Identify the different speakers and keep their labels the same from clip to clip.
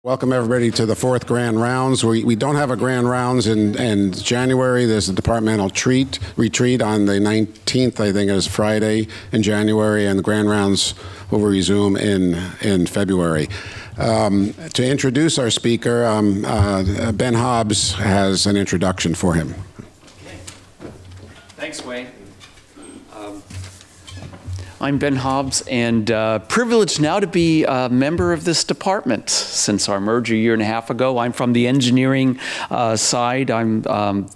Speaker 1: Welcome everybody to the fourth Grand Rounds. We don't have a Grand Rounds in January. There's a departmental retreat on the 19th, I think it is Friday in January, and the Grand Rounds will resume in February. To introduce our speaker, Ben Hobbs has an introduction for him.
Speaker 2: Okay. Thanks, Wayne. I'm Ben Hobbs, and privileged now to be a member of this department since our merger a year and a half ago. I'm from the engineering side. I'm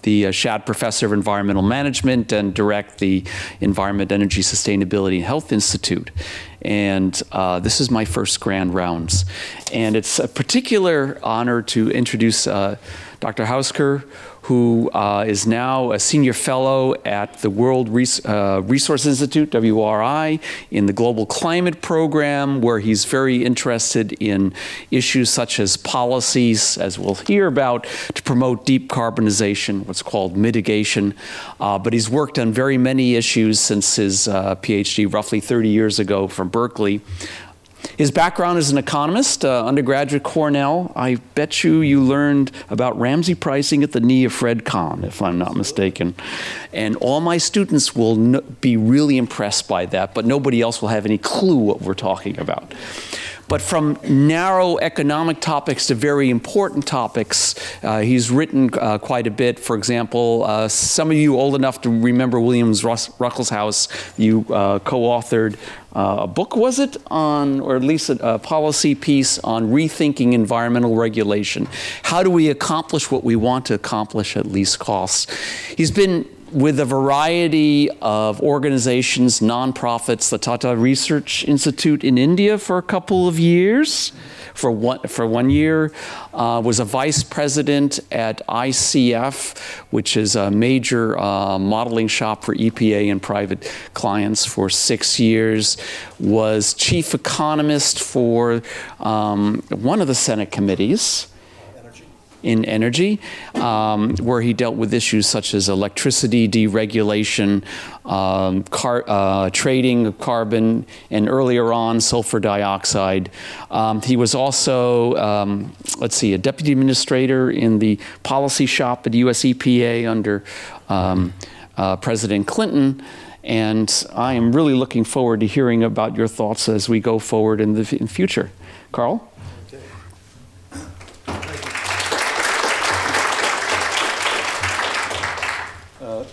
Speaker 2: the Shad Professor of Environmental Management and direct the Environment, Energy, Sustainability, and Health Institute. And this is my first Grand Rounds. And it's a particular honor to introduce Dr. Hausker, who is now a senior fellow at the World Resource Institute, WRI, in the Global Climate Program, where he's very interested in issues such as policies, as we'll hear about, to promote decarbonization, what's called mitigation. But he's worked on very many issues since his PhD roughly 30 years ago from Berkeley. His background as an economist, undergraduate Cornell. I bet you learned about Ramsey pricing at the knee of Fred Kahn, if I'm not mistaken. And all my students will be really impressed by that, but nobody else will have any clue what we're talking about. But from narrow economic topics to very important topics, he's written quite a bit. For example, some of you old enough to remember Williams Ruckelshaus, you co-authored a book, was it, on, or at least a policy piece on rethinking environmental regulation. How do we accomplish what we want to accomplish at least costs? He's been with a variety of organizations, nonprofits, the Tata Research Institute in India for a couple of years. For one year, was a vice president at ICF, which is a major modeling shop for EPA and private clients, for 6 years. Was chief economist for one of the Senate committees in energy, where he dealt with issues such as electricity deregulation, trading of carbon, and earlier on sulfur dioxide. He was also, let's see, a deputy administrator in the policy shop at USEPA under President Clinton. And I am really looking forward to hearing about your thoughts as we go forward in the future. Karl?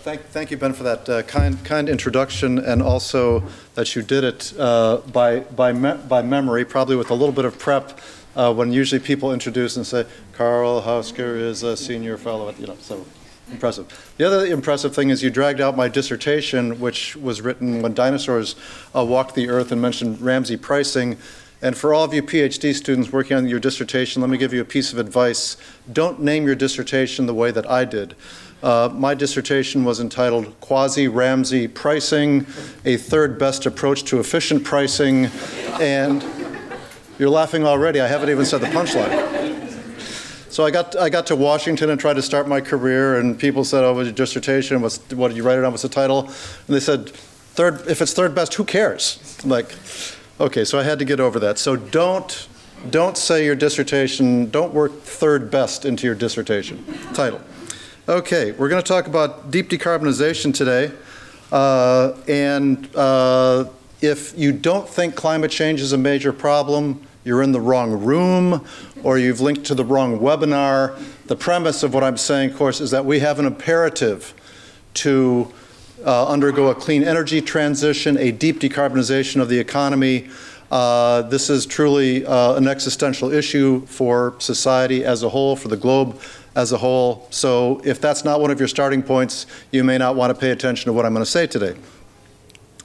Speaker 3: Thank you, Ben, for that kind introduction, and also that you did it by memory, probably with a little bit of prep, when usually people introduce and say, Karl Hausker is a senior fellow, so impressive. The other impressive thing is you dragged out my dissertation, which was written when dinosaurs walked the earth, and mentioned Ramsey pricing. And for all of you PhD students working on your dissertation, let me give you a piece of advice. Don't name your dissertation the way that I did. My dissertation was entitled Quasi-Ramsey Pricing, a Third Best Approach to Efficient Pricing. And you're laughing already. I haven't even said the punchline. So I got to Washington and tried to start my career, and people said, oh, what's your dissertation? What did you write it on? What's the title? And they said, if it's third best, who cares? I'm like, okay, so I had to get over that. So don't say your dissertation, don't work third best into your dissertation title. Okay, we're going to talk about deep decarbonization today. If you don't think climate change is a major problem, you're in the wrong room, or you've linked to the wrong webinar. The premise of what I'm saying, of course, is that we have an imperative to undergo a clean energy transition, a deep decarbonization of the economy. This is truly an existential issue for society as a whole, for the globe as a whole. So if that's not one of your starting points, you may not want to pay attention to what I'm going to say today.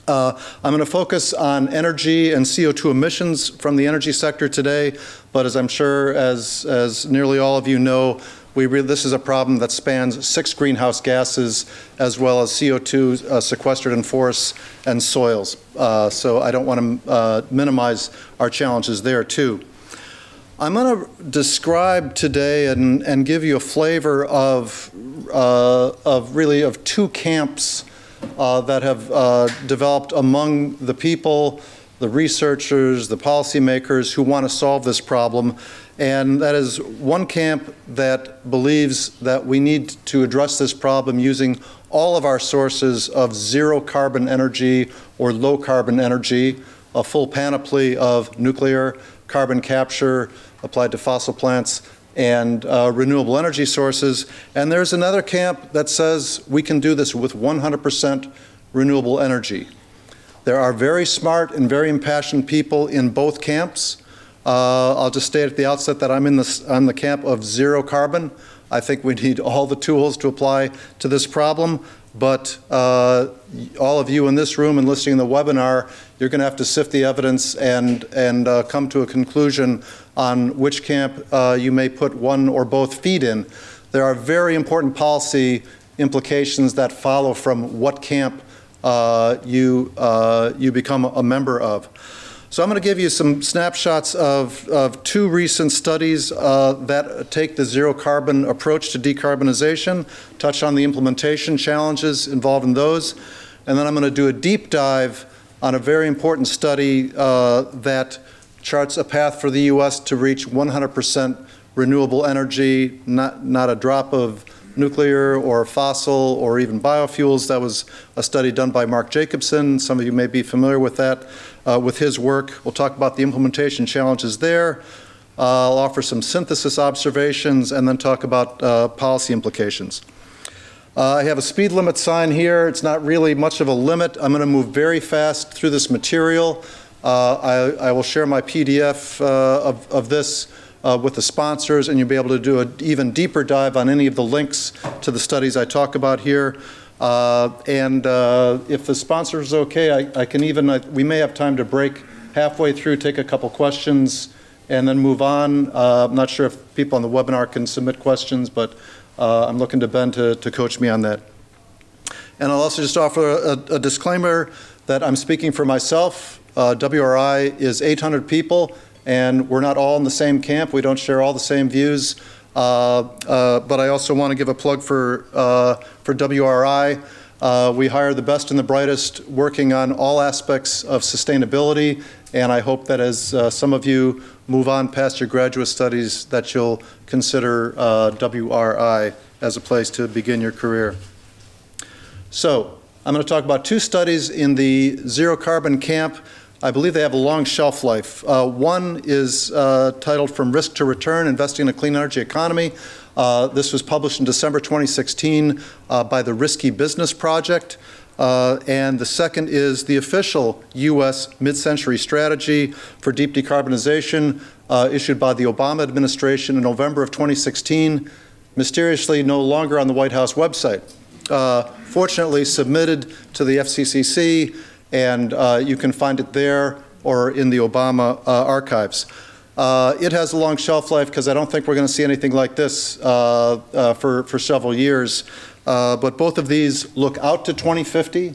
Speaker 3: I'm going to focus on energy and CO2 emissions from the energy sector today, but as I'm sure as nearly all of you know, this is a problem that spans 6 greenhouse gases, as well as CO2 sequestered in forests and soils. So I don't want to minimize our challenges there too. I'm going to describe today and give you a flavor of two camps that have developed among the people the researchers, the policymakers who want to solve this problem. And that is one camp that believes that we need to address this problem using all of our sources of zero carbon energy or low carbon energy, a full panoply of nuclear, carbon capture applied to fossil plants, and renewable energy sources. And there's another camp that says we can do this with 100% renewable energy. There are very smart and very impassioned people in both camps. I'll just state at the outset that I'm in the camp of zero carbon. I think we need all the tools to apply to this problem, but all of you in this room and listening to the webinar, you're going to have to sift the evidence and come to a conclusion on which camp you may put one or both feet in. There are very important policy implications that follow from what camp you become a member of. So I'm going to give you some snapshots of two recent studies that take the zero carbon approach to decarbonization, touch on the implementation challenges involved in those, and then I'm going to do a deep dive on a very important study that charts a path for the U.S. to reach 100% renewable energy, not a drop of nuclear or fossil or even biofuels. That was a study done by Mark Jacobson. Some of you may be familiar with that, with his work. We'll talk about the implementation challenges there. I'll offer some synthesis observations and then talk about policy implications. I have a speed limit sign here. It's not really much of a limit. I'm going to move very fast through this material. I will share my PDF of this with the sponsors, and you'll be able to do an even deeper dive on any of the links to the studies I talk about here. If the sponsor is okay, I can even, we may have time to break halfway through, take a couple questions, and then move on. I'm not sure if people on the webinar can submit questions, but I'm looking to Ben to coach me on that. And I'll also just offer a disclaimer that I'm speaking for myself. WRI is 800 people, and we're not all in the same camp. We don't share all the same views. But I also want to give a plug for WRI. We hire the best and the brightest working on all aspects of sustainability, and I hope that as some of you move on past your graduate studies that you'll consider WRI as a place to begin your career. So I'm going to talk about two studies in the zero carbon camp. I believe they have a long shelf life. One is titled From Risk to Return, Investing in a Clean Energy Economy. This was published in December 2016 by the Risky Business Project. And the second is the official U.S. MidCentury Strategy for Deep Decarbonization, issued by the Obama administration in November of 2016, mysteriously no longer on the White House website. Fortunately submitted to the FCCC, and you can find it there or in the Obama archives. It has a long shelf life because I don't think we're going to see anything like this for several years. But both of these look out to 2050.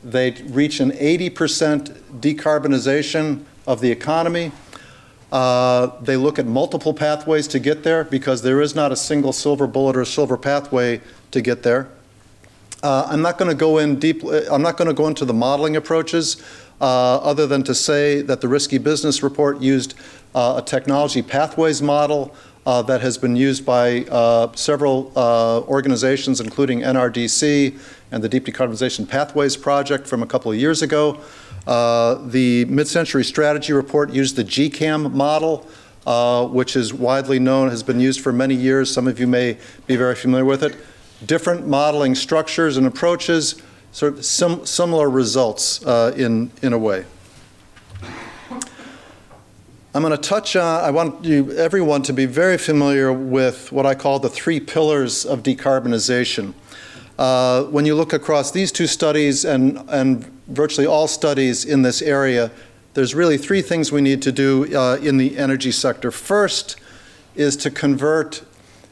Speaker 3: They reach an 80% decarbonization of the economy. They look at multiple pathways to get there because there is not a single silver bullet or silver pathway to get there. I'm not going to go in deep. I'm not going to go into the modeling approaches, other than to say that the Risky Business Report used a technology pathways model that has been used by several organizations, including NRDC and the Deep Decarbonization Pathways Project from a couple of years ago. The MidCentury Strategy Report used the GCAM model, which is widely known, has been used for many years. Some of you may be very familiar with it. Different modeling structures and approaches, sort of similar results in a way. I'm going to touch on, I want everyone to be very familiar with what I call the three pillars of decarbonization. When you look across these two studies and virtually all studies in this area, there's really three things we need to do in the energy sector. First is to convert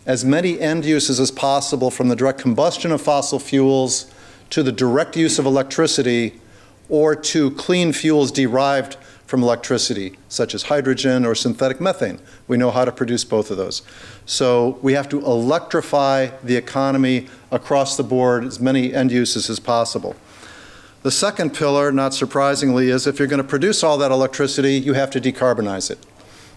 Speaker 3: as many end uses as possible from the direct combustion of fossil fuels to the direct use of electricity or to clean fuels derived from electricity, such as hydrogen or synthetic methane. We know how to produce both of those. So we have to electrify the economy across the board, as many end uses as possible. The second pillar, not surprisingly, is if you're going to produce all that electricity, you have to decarbonize it.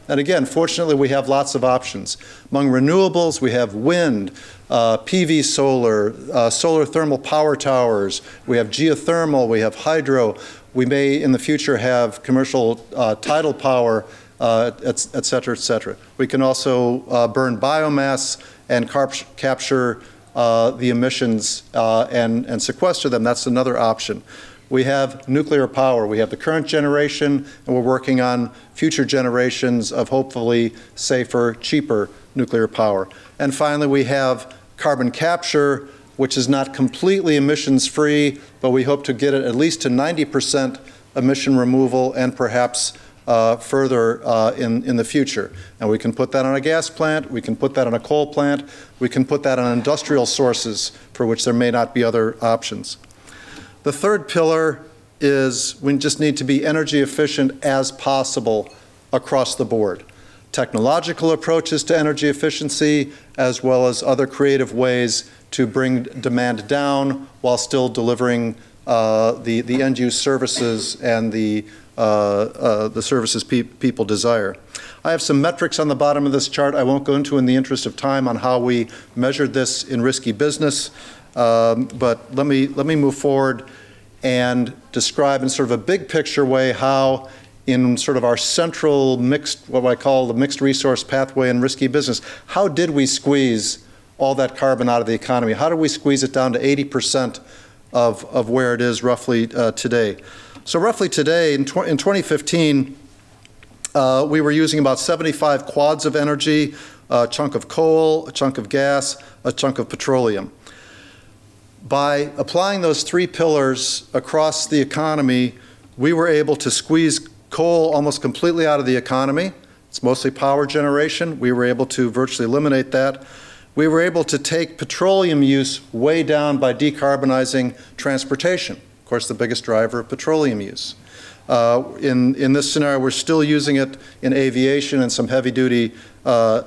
Speaker 3: And again, fortunately, we have lots of options. Among renewables, we have wind, PV solar, solar thermal power towers, we have geothermal, we have hydro, we may in the future have commercial tidal power, et cetera, et cetera. We can also burn biomass and capture the emissions and sequester them. That's another option. We have nuclear power. We have the current generation, and we're working on future generations of hopefully safer, cheaper nuclear power. And finally, we have carbon capture, which is not completely emissions-free, but we hope to get it at least to 90% emission removal and perhaps further in the future. And we can put that on a gas plant, we can put that on a coal plant, we can put that on industrial sources for which there may not be other options. The third pillar is we just need to be energy efficient as possible across the board. Technological approaches to energy efficiency, as well as other creative ways to bring demand down while still delivering the end-use services and the services people desire. I have some metrics on the bottom of this chart I won't go into in the interest of time on how we measured this in risky business, but let me move forward and describe in sort of a big picture way how in sort of our central mixed, what I call the mixed resource pathway in risky business, how did we squeeze all that carbon out of the economy? How did we squeeze it down to 80% of where it is roughly today? So roughly today, in 2015, we were using about 75 quads of energy, a chunk of coal, a chunk of gas, a chunk of petroleum. By applying those three pillars across the economy, we were able to squeeze coal almost completely out of the economy. It's mostly power generation. We were able to virtually eliminate that. We were able to take petroleum use way down by decarbonizing transportation. Of course, the biggest driver of petroleum use. In this scenario, we're still using it in aviation and some heavy-duty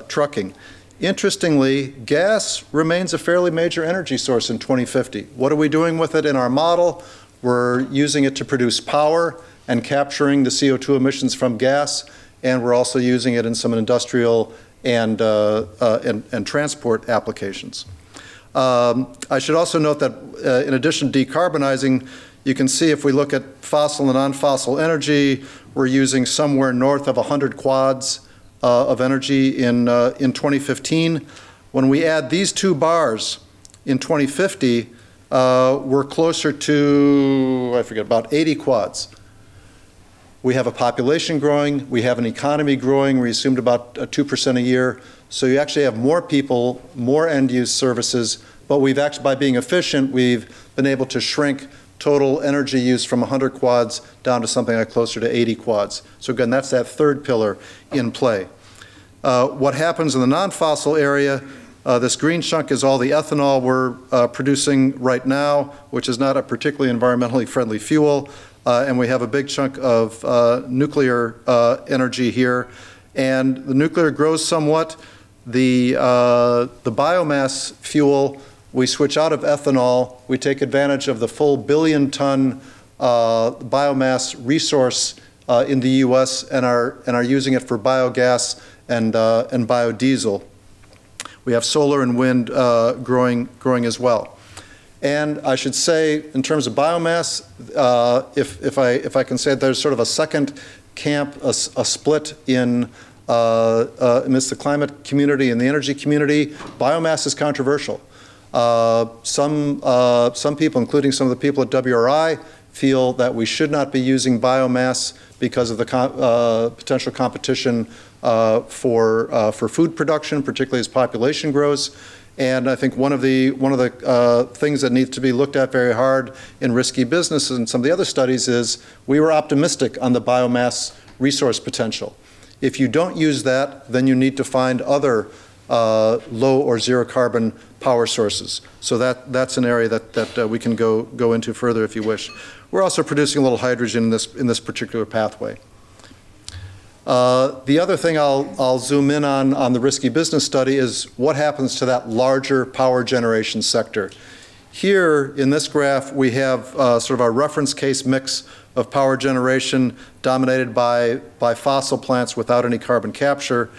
Speaker 3: trucking. Interestingly, gas remains a fairly major energy source in 2050. What are we doing with it in our model? We're using it to produce power and capturing the CO2 emissions from gas, and we're also using it in some industrial and transport applications. I should also note that in addition to decarbonizing, you can see if we look at fossil and non-fossil energy, we're using somewhere north of 100 quads of energy in 2015. When we add these two bars in 2050, we're closer to, I forget, about 80 quads. We have a population growing, we have an economy growing, we assumed about 2% a year. So you actually have more people, more end-use services, but we've actually, by being efficient, we've been able to shrink total energy use from 100 quads down to something like closer to 80 quads. So again, that's that third pillar in play. What happens in the non-fossil area, this green chunk is all the ethanol we're producing right now, which is not a particularly environmentally friendly fuel. And we have a big chunk of nuclear energy here. And the nuclear grows somewhat. The biomass fuel, we switch out of ethanol. We take advantage of the full billion-ton biomass resource in the U.S. and are using it for biogas and biodiesel. We have solar and wind growing as well. And I should say, in terms of biomass, if I can say, there's sort of a second camp, a split in amidst the climate community and the energy community. Biomass is controversial. Some people, including some of the people at WRI, feel that we should not be using biomass because of the potential competition for food production, particularly as population grows. And I think one of the things that needs to be looked at very hard in risky business and some of the other studies is we were optimistic on the biomass resource potential. If you don't use that, then you need to find other low or zero carbon power sources. So that's an area that we can go into further if you wish. We're also producing a little hydrogen in this particular pathway. The other thing I'll zoom in on the risky business study is what happens to that larger power generation sector. Here in this graph, we have sort of our reference case mix of power generation dominated by fossil plants without any carbon capture.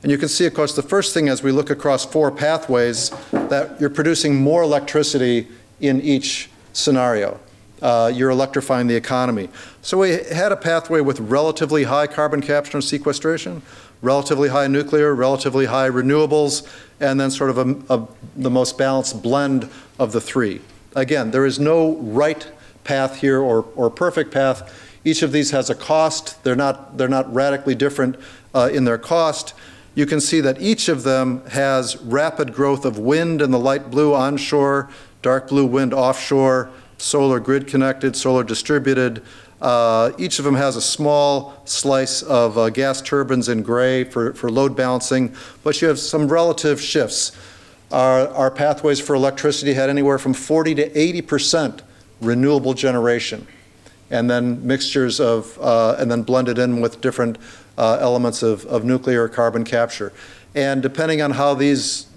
Speaker 3: And you can see, of course, the first thing as we look across 4 pathways, that you're producing more electricity in each scenario. You're electrifying the economy. So we had a pathway with relatively high carbon capture and sequestration, relatively high nuclear, relatively high renewables, and then sort of the most balanced blend of the 3. Again, there is no right path here or perfect path. Each of these has a cost. They're not radically different in their cost. You can see that each of them has rapid growth of wind in the light blue onshore, dark blue wind offshore, solar grid connected, solar distributed. Each of them has a small slice of gas turbines in gray for load balancing, but you have some relative shifts. Our pathways for electricity had anywhere from 40 to 80% renewable generation, and then mixtures of, and then blended in with different elements of nuclear carbon capture. And depending on how these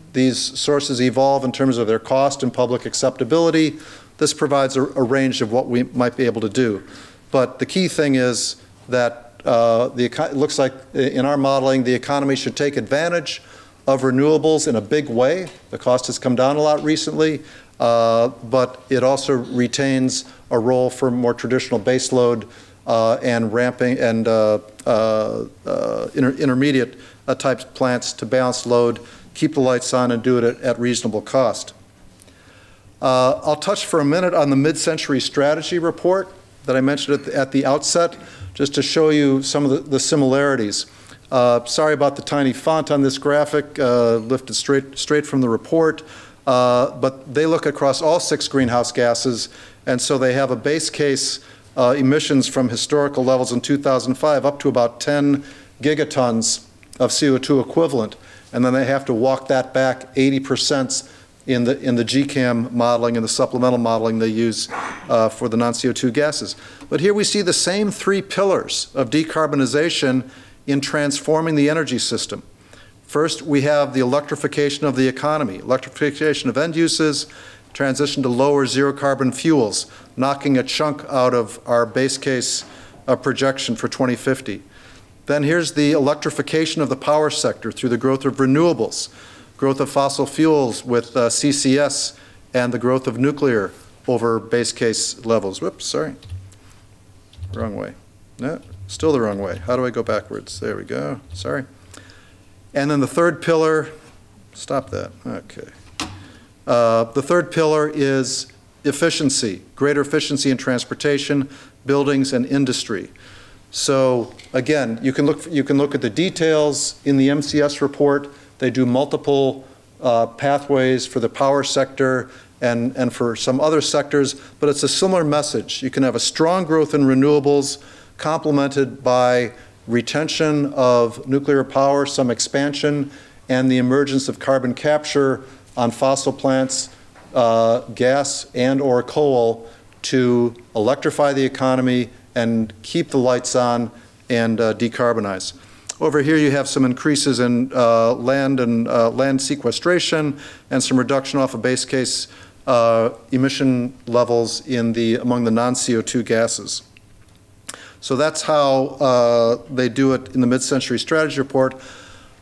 Speaker 3: sources evolve in terms of their cost and public acceptability, this provides a range of what we might be able to do. But the key thing is that it looks like in our modeling, the economy should take advantage of renewables in a big way. The cost has come down a lot recently, but it also retains a role for more traditional baseload and ramping and intermediate type plants to balance load, keep the lights on, and do it at reasonable cost. I'll touch for a minute on the mid-century strategy report that I mentioned at the outset, just to show you some of the similarities. Sorry about the tiny font on this graphic, lifted straight from the report, but they look across all 6 greenhouse gases, and so they have a base case emissions from historical levels in 2005 up to about 10 gigatons of CO2 equivalent, and then they have to walk that back 80% in the GCAM modeling and the supplemental modeling they use for the non-CO2 gases. But here we see the same 3 pillars of decarbonization in transforming the energy system. First, we have the electrification of the economy, electrification of end uses, transition to lower zero carbon fuels, knocking a chunk out of our base case projection for 2050. Then here's the electrification of the power sector through the growth of renewables, growth of fossil fuels with CCS, and the growth of nuclear over base case levels. Whoops, sorry. Wrong way. No, still the wrong way. How do I go backwards? There we go. Sorry. And then the third pillar, stop that. Okay. The third pillar is efficiency, greater efficiency in transportation, buildings, and industry. So again, you can look at the details in the MCS report. They do multiple pathways for the power sector and for some other sectors, but it's a similar message. You can have a strong growth in renewables complemented by retention of nuclear power, some expansion, and the emergence of carbon capture on fossil plants, gas and or coal to electrify the economy and keep the lights on and decarbonize. Over here you have some increases in land sequestration and some reduction off of base case emission levels among the non-CO2 gases. So that's how they do it in the mid-century strategy report.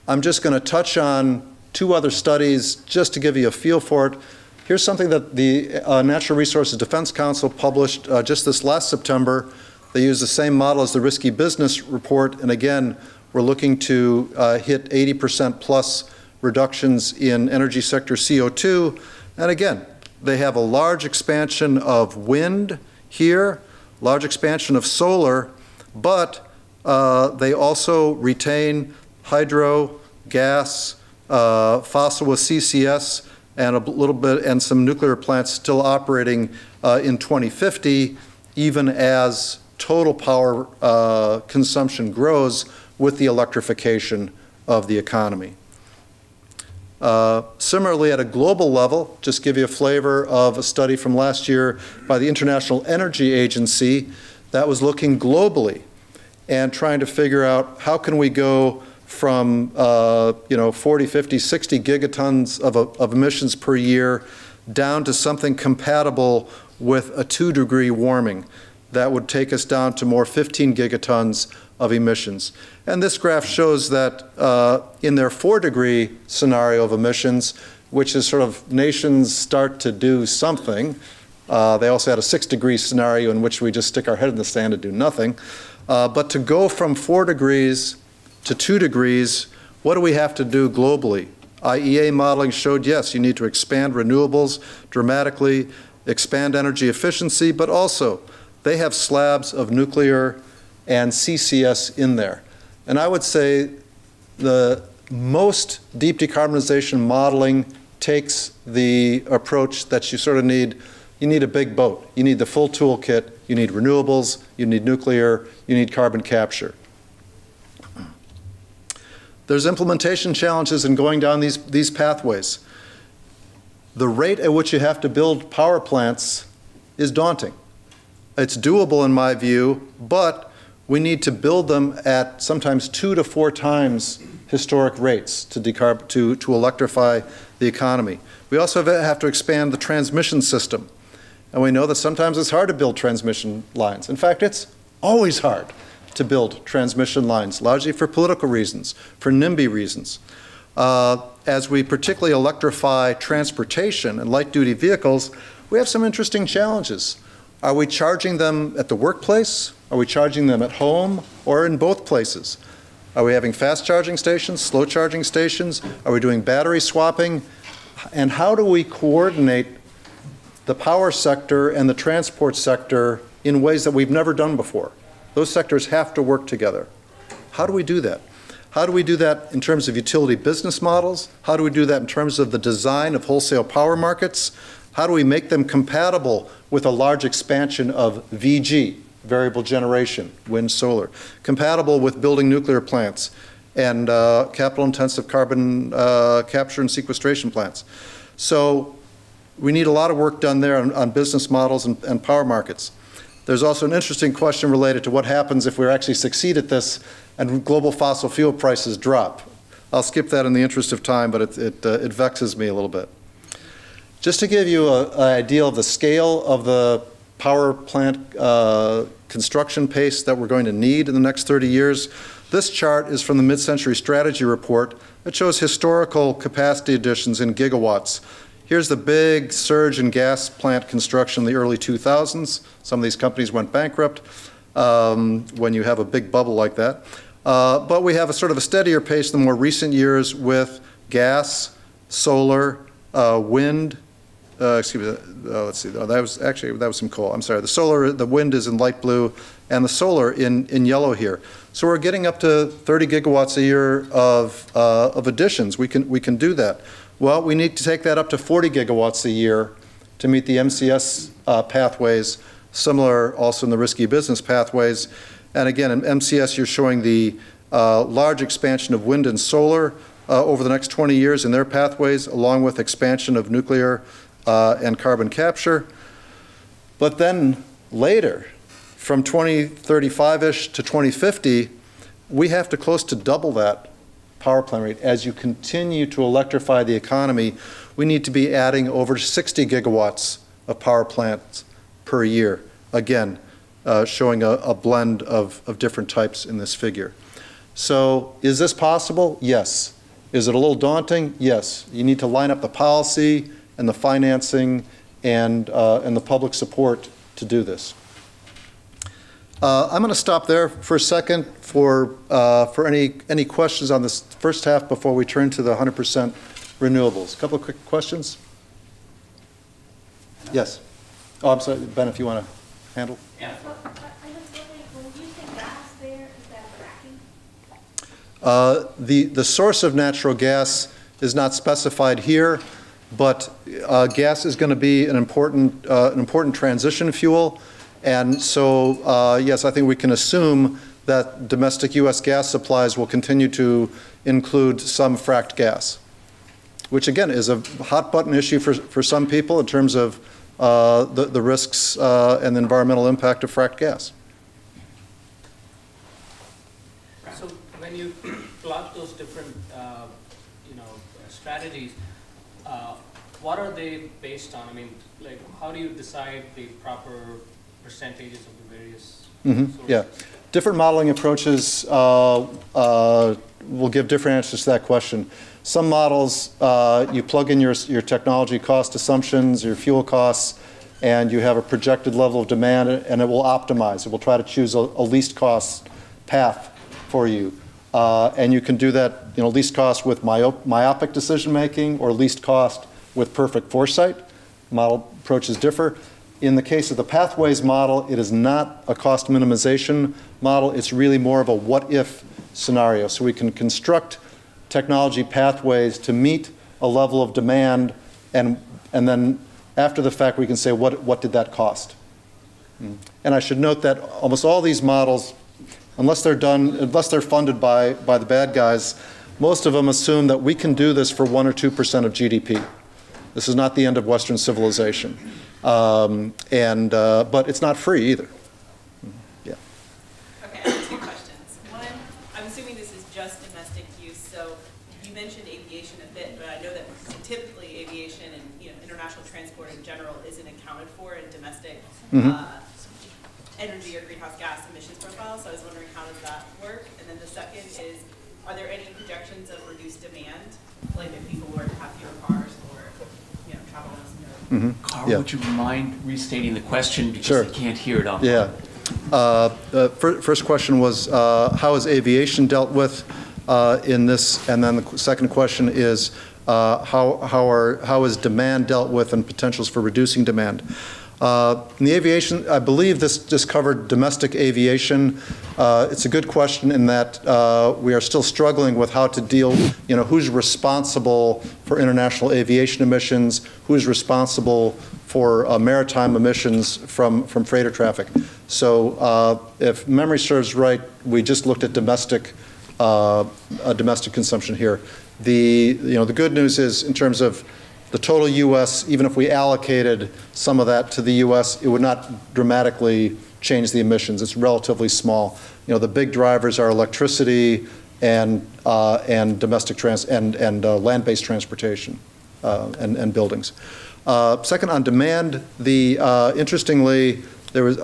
Speaker 3: I'm just going to touch on 2 other studies just to give you a feel for it. Here's something that the Natural Resources Defense Council published just this last September. They use the same model as the Risky Business report, and again, we're looking to hit 80% plus reductions in energy sector CO2. And again, they have a large expansion of wind here, large expansion of solar, but they also retain hydro, gas, fossil with CCS, and a little bit, and some nuclear plants still operating in 2050, even as total power consumption grows with the electrification of the economy. Similarly, at a global level, just give you a flavor of a study from last year by the International Energy Agency that was looking globally and trying to figure out how can we go from 40, 50, 60 gigatons of emissions per year down to something compatible with a 2-degree warming. That would take us down to more 15 gigatons of emissions. And this graph shows that in their 4-degree scenario of emissions, which is sort of nations start to do something. They also had a 6-degree scenario in which we just stick our head in the sand and do nothing. But to go from 4 degrees to 2 degrees, what do we have to do globally? IEA modeling showed, yes, you need to expand renewables dramatically, expand energy efficiency, but also they have slabs of nuclear and CCS in there. And I would say the most deep decarbonization modeling takes the approach that you sort of need. You need a big boat. You need the full toolkit. You need renewables. You need nuclear. You need carbon capture. There's implementation challenges in going down these pathways. The rate at which you have to build power plants is daunting. It's doable in my view, but we need to build them at sometimes 2 to 4 times historic rates to electrify the economy. We also have to expand the transmission system. And we know that sometimes it's hard to build transmission lines. In fact, it's always hard to build transmission lines, largely for political reasons, for NIMBY reasons. As we particularly electrify transportation and light-duty vehicles, we have some interesting challenges. Are we charging them at the workplace? Are we charging them at home? Or in both places? Are we having fast charging stations, slow charging stations? Are we doing battery swapping? And how do we coordinate the power sector and the transport sector in ways that we've never done before? Those sectors have to work together. How do we do that? How do we do that in terms of utility business models? How do we do that in terms of the design of wholesale power markets? How do we make them compatible with a large expansion of VG, variable generation, wind, solar, compatible with building nuclear plants and capital-intensive carbon capture and sequestration plants? So we need a lot of work done there on business models and power markets. There's also an interesting question related to what happens if we actually succeed at this and global fossil fuel prices drop. I'll skip that in the interest of time, but it vexes me a little bit. Just to give you an idea of the scale of the power plant construction pace that we're going to need in the next 30 years, this chart is from the MidCentury Strategy Report that shows historical capacity additions in gigawatts. Here's the big surge in gas plant construction in the early 2000s. Some of these companies went bankrupt when you have a big bubble like that. But we have a sort of a steadier pace in the more recent years with gas, solar, wind. Let's see. That was some coal. I'm sorry. The wind is in light blue, and the solar in yellow here. So we're getting up to 30 gigawatts a year of additions. We can do that. Well, we need to take that up to 40 gigawatts a year to meet the MCS pathways, similar also in the risky business pathways. And again, in MCS, you're showing the large expansion of wind and solar over the next 20 years in their pathways, along with expansion of nuclear and carbon capture. But then later, from 2035-ish to 2050, we have to close to double that power plant rate. As you continue to electrify the economy, we need to be adding over 60 gigawatts of power plants per year. Again, showing a blend of different types in this figure. So is this possible? Yes. Is it a little daunting? Yes. You need to line up the policy and the financing and the public support to do this. I'm going to stop there for a second for any questions on this first half before we turn to the 100% renewables. A couple of quick questions. Yes. Oh, I'm sorry, Ben, if you want to handle.
Speaker 4: Yeah. I was wondering, when you say gas there, is that fracking?
Speaker 3: The source of natural gas is not specified here, but gas is going to be an important transition fuel. And so, yes, I think we can assume that domestic U.S. gas supplies will continue to include some fracked gas, which again is a hot button issue for some people in terms of the risks and the environmental impact of fracked gas.
Speaker 5: So when you plot those different strategies, what are they based on? I mean, like, how do you decide the proper percentages of the various sources?
Speaker 3: Yeah. Different modeling approaches will give different answers to that question. Some models, you plug in your technology cost assumptions, your fuel costs, and you have a projected level of demand, and it will optimize. It will try to choose a least cost path for you. And you can do that, least cost with myopic decision making or least cost with perfect foresight. Model approaches differ. In the case of the Pathways model, it is not a cost minimization model. It's really more of a what-if scenario. So we can construct technology pathways to meet a level of demand, and then after the fact we can say what did that cost. And I should note that almost all these models, unless they're funded by the bad guys, most of them assume that we can do this for 1 or 2% of GDP. This is not the end of Western civilization. But it's not free either. Yeah.
Speaker 6: Okay, I have two questions. One, I'm assuming this is just domestic use. So you mentioned aviation a bit, but I know that typically aviation and international transport in general isn't accounted for in domestic energy or greenhouse gas emissions profile. So I was wondering, how does that work? And then the second is, are there any projections of reduced demand, like if people were to have fewer cars or travel less?
Speaker 2: Karl, would you mind restating the question, because
Speaker 3: Sure.
Speaker 2: I can't hear it on.
Speaker 3: Yeah. First question was, how is aviation dealt with in this? And then the second question is, how is demand dealt with and potentials for reducing demand? In the aviation, I believe this just covered domestic aviation. It's a good question in that we are still struggling with how to deal, who's responsible for international aviation emissions, who's responsible for maritime emissions from freighter traffic. So if memory serves right, we just looked at domestic consumption here. The good news is, in terms of the total U.S., even if we allocated some of that to the U.S., it would not dramatically change the emissions. It's relatively small. The big drivers are electricity and domestic and land-based transportation and buildings. Second, on demand, interestingly, there was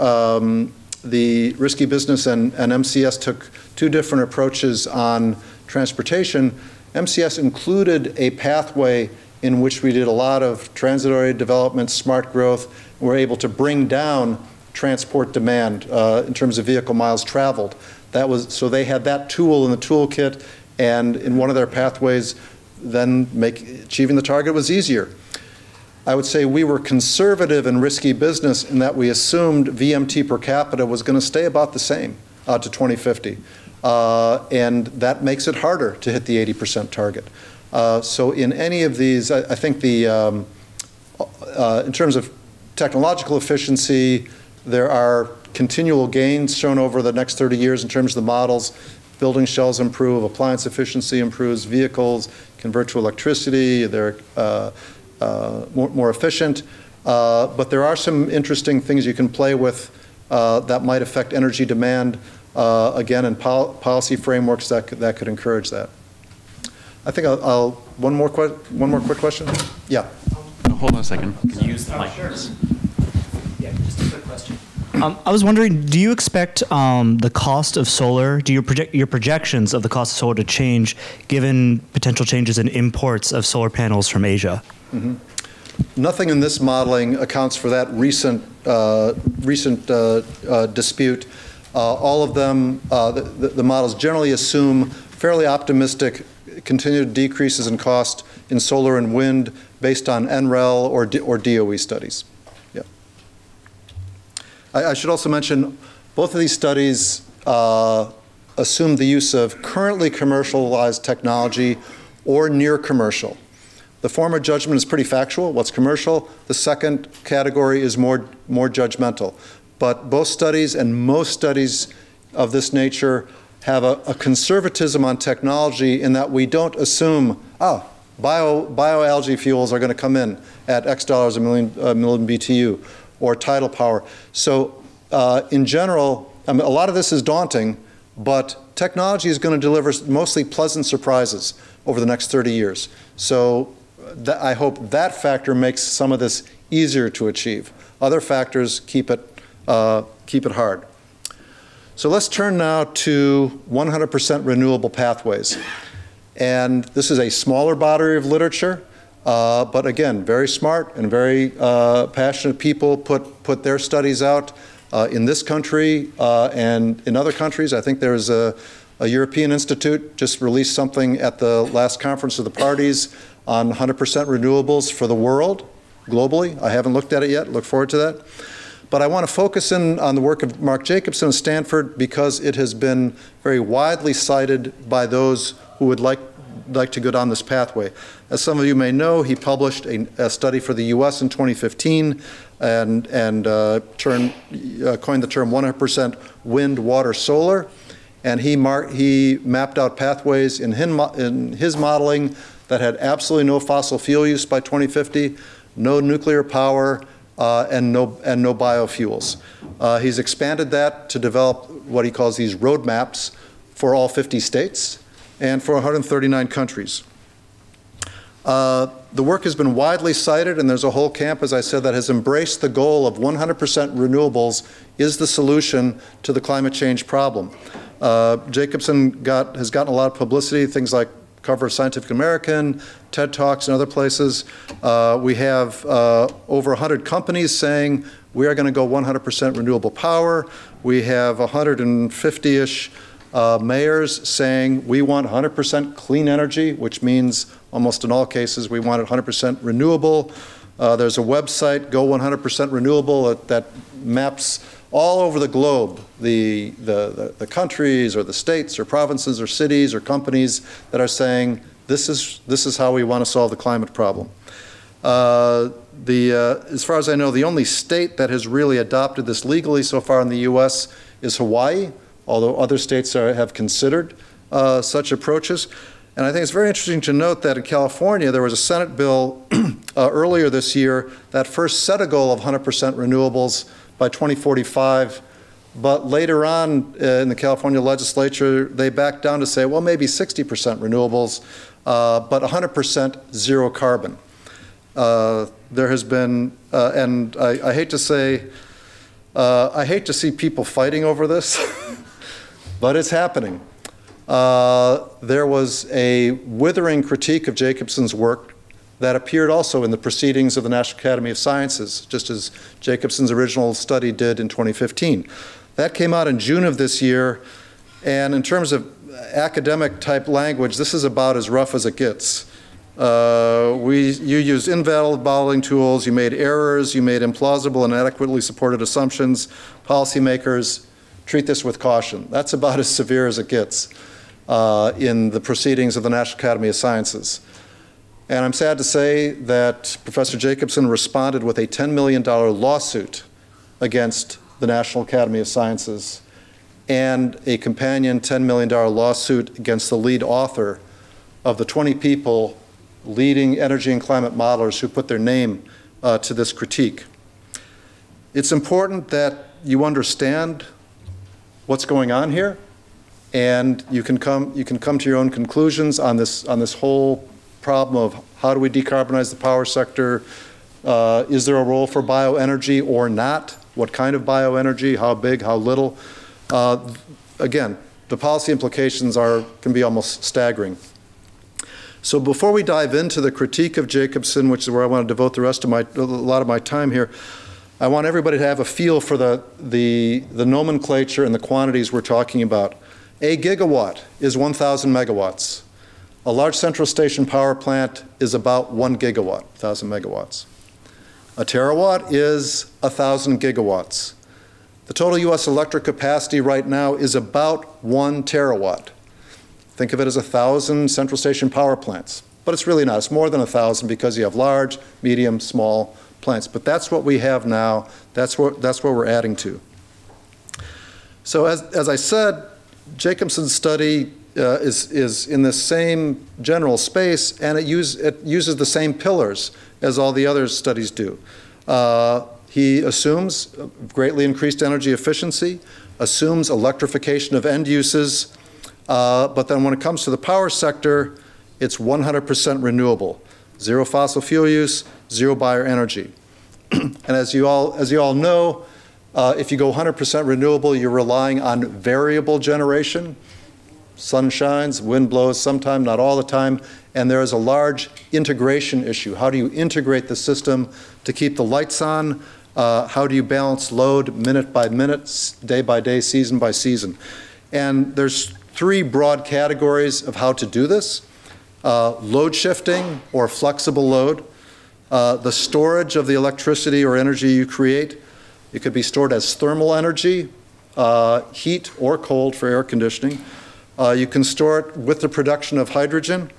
Speaker 3: the Risky Business and MCS took two different approaches on transportation. MCS included a pathway in which we did a lot of transitory development, smart growth, and we're able to bring down transport demand in terms of vehicle miles traveled. So they had that tool in the toolkit, and in one of their pathways, then achieving the target was easier. I would say we were conservative in Risky Business in that we assumed VMT per capita was going to stay about the same to 2050. And that makes it harder to hit the 80% target. So in any of these, I think in terms of technological efficiency, there are continual gains shown over the next 30 years in terms of the models. Building shells improve, appliance efficiency improves, vehicles convert to electricity, they're more efficient. But there are some interesting things you can play with that might affect energy demand, again, in policy frameworks that could encourage that. I think one more quick question? Yeah.
Speaker 2: Hold on a second. Can you use the mic?
Speaker 5: Sure. Yeah, just a quick question.
Speaker 7: I was wondering, do you expect the cost of solar, do you project your projections of the cost of solar to change given potential changes in imports of solar panels from Asia?
Speaker 3: Mm-hmm. Nothing in this modeling accounts for that recent dispute. All of them, the models generally assume fairly optimistic continued decreases in cost in solar and wind based on NREL or DOE studies. Yeah. I should also mention both of these studies assume the use of currently commercialized technology or near commercial. The former judgment is pretty factual, what's commercial. The second category is more judgmental. But both studies and most studies of this nature have a conservatism on technology in that we don't assume, bioalgae fuels are going to come in at X dollars a million BTU, or tidal power. So in general, a lot of this is daunting, but technology is going to deliver mostly pleasant surprises over the next 30 years. So I hope that factor makes some of this easier to achieve. Other factors keep it hard. So let's turn now to 100% renewable pathways. And this is a smaller body of literature, but again, very smart and very passionate people put their studies out in this country and in other countries. I think there's a European Institute just released something at the last conference of the parties on 100% renewables for the world, globally. I haven't looked at it yet, look forward to that. But I want to focus in on the work of Mark Jacobson of Stanford because it has been very widely cited by those who would like to go down this pathway. As some of you may know, he published a study for the US in 2015 and coined the term 100% wind, water, solar. And he mapped out pathways in his modeling that had absolutely no fossil fuel use by 2050, no nuclear power, and no biofuels. He's expanded that to develop what he calls these roadmaps for all 50 states and for 139 countries. The work has been widely cited, and there's a whole camp, as I said, that has embraced the goal of 100% renewables is the solution to the climate change problem. Jacobson has gotten a lot of publicity, things like cover of Scientific American, TED Talks, and other places. We have over 100 companies saying we are going to go 100% renewable power. We have 150-ish mayors saying we want 100% clean energy, which means almost in all cases we want it 100% renewable. There's a website, Go 100% Renewable, that maps all over the globe the countries or the states or provinces or cities or companies that are saying this is how we want to solve the climate problem. As far as I know, the only state that has really adopted this legally so far in the US is Hawaii, although other states have considered such approaches. And I think it's very interesting to note that in California there was a Senate bill earlier this year that first set a goal of 100% renewables by 2045, but later on in the California legislature they backed down to say, well, maybe 60% renewables, but 100% zero carbon. There has been, and I hate to say, I hate to see people fighting over this, but it's happening. There was a withering critique of Jacobson's work that appeared also in the proceedings of the National Academy of Sciences, just as Jacobson's original study did in 2015. That came out in June of this year, and in terms of academic type language, this is about as rough as it gets. You used invalid modeling tools, you made errors, you made implausible and inadequately supported assumptions. Policymakers, treat this with caution. That's about as severe as it gets in the proceedings of the National Academy of Sciences. And I'm sad to say that Professor Jacobson responded with a $10 million lawsuit against the National Academy of Sciences and a companion $10 million lawsuit against the lead author of the 20 people leading energy and climate modelers who put their name to this critique. It's important that you understand what's going on here, and you can come to your own conclusions on this whole problem of how do we decarbonize the power sector? Is there a role for bioenergy or not? What kind of bioenergy? How big? How little? Again, the policy implications can be almost staggering. So before we dive into the critique of Jacobson, which is where I want to devote the rest of a lot of my time here, I want everybody to have a feel for the nomenclature and the quantities we're talking about. A gigawatt is 1,000 megawatts. A large central station power plant is about 1 gigawatt, 1,000 megawatts. A terawatt is 1,000 gigawatts. The total US electric capacity right now is about 1 terawatt. Think of it as 1,000 central station power plants, but it's really not. It's more than 1,000 because you have large, medium, small plants. But that's what we have now. That's what we're adding to. So as I said, Jacobson's study is in the same general space, and it uses the same pillars as all the other studies do. He assumes greatly increased energy efficiency, assumes electrification of end uses, but then when it comes to the power sector, it's 100% renewable. zero fossil fuel use, zero bioenergy. And as you all know, if you go 100% renewable, you're relying on variable generation. Sun shines, wind blows sometime, not all the time, and there is a large integration issue. How do you integrate the system to keep the lights on? How do you balance load minute by minute, day by day, season by season? And there's three broad categories of how to do this. Load shifting or flexible load, the storage of the electricity or energy you create. It could be stored as thermal energy, heat or cold for air conditioning. You can store it with the production of hydrogen.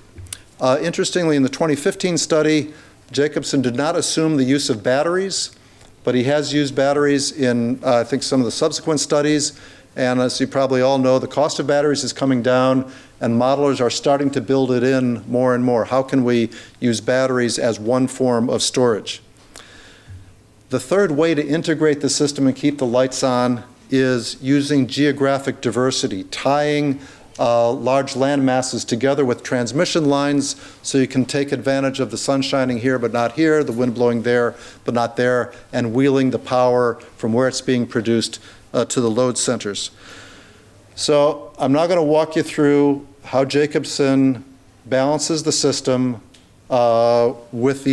Speaker 3: Interestingly, in the 2015 study, Jacobson did not assume the use of batteries, but he has used batteries in, I think, some of the subsequent studies. And as you probably all know, the cost of batteries is coming down, and modelers are starting to build it in more and more. How can we use batteries as one form of storage? The third way to integrate the system and keep the lights on is using geographic diversity, tying large land masses together with transmission lines so you can take advantage of the sun shining here but not here, the wind blowing there but not there, and wheeling the power from where it's being produced to the load centers. So I'm now going to walk you through how Jacobson balances the system with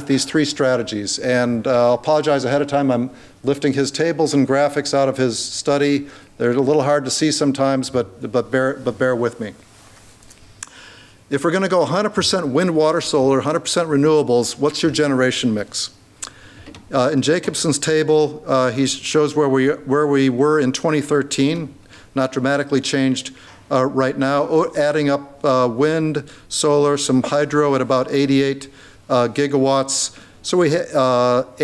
Speaker 3: these three strategies. And I'll apologize ahead of time. I'm lifting his tables and graphics out of his study. They're a little hard to see sometimes, but bear with me. If we're going to go 100% wind, water, solar, 100% renewables, what's your generation mix? In Jacobson's table, he shows where we were in 2013, not dramatically changed right now, adding up wind, solar, some hydro at about 88 gigawatts. So we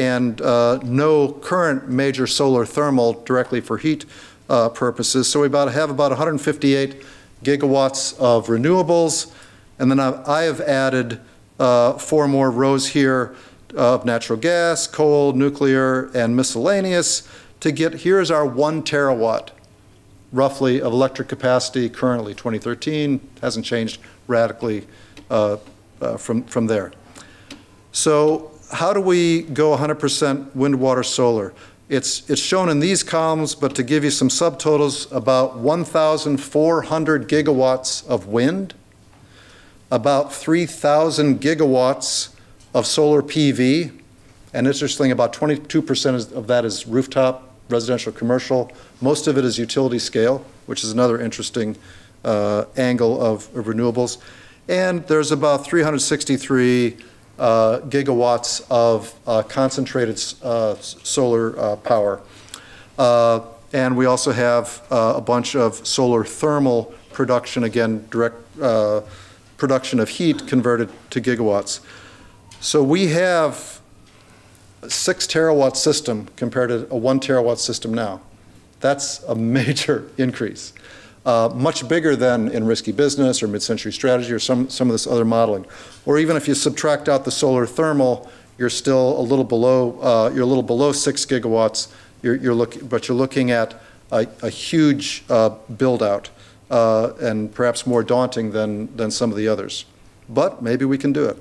Speaker 3: and no current major solar thermal directly for heat purposes. So we have about 158 gigawatts of renewables, and then I have added 4 more rows here of natural gas, coal, nuclear, and miscellaneous to get, here's our 1 terawatt roughly of electric capacity currently, 2013, hasn't changed radically from there. So how do we go 100% wind, water, solar? It's shown in these columns, but to give you some subtotals, about 1,400 gigawatts of wind, about 3,000 gigawatts of solar PV, and interestingly, about 22% of that is rooftop, residential, commercial. Most of it is utility scale, which is another interesting angle of renewables. And there's about 363 gigawatts of concentrated solar power. And we also have a bunch of solar thermal production, again, direct production of heat converted to gigawatts. So we have a 6 terawatt system compared to a 1 terawatt system now. That's a major increase. Much bigger than in Risky Business or MidCentury Strategy or some of this other modeling. Or even if you subtract out the solar thermal, you're still a little below 6 gigawatts. But you're looking at a huge build out and perhaps more daunting than some of the others. But maybe we can do it.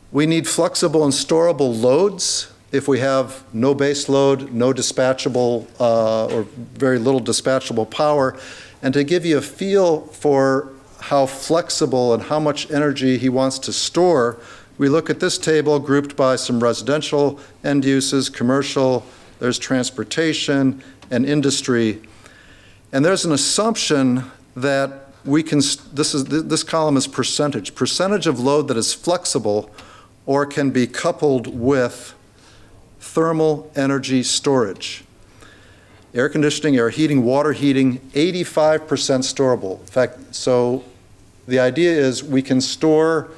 Speaker 3: We need flexible and storable loads. If we have no base load, no dispatchable or very little dispatchable power. And to give you a feel for how flexible and how much energy he wants to store, we look at this table grouped by some residential end uses, commercial, there's transportation and industry. And there's an assumption that we can, this column is percentage of load that is flexible or can be coupled with thermal energy storage. Air conditioning, air heating, water heating, 85% storable. In fact, so the idea is we can store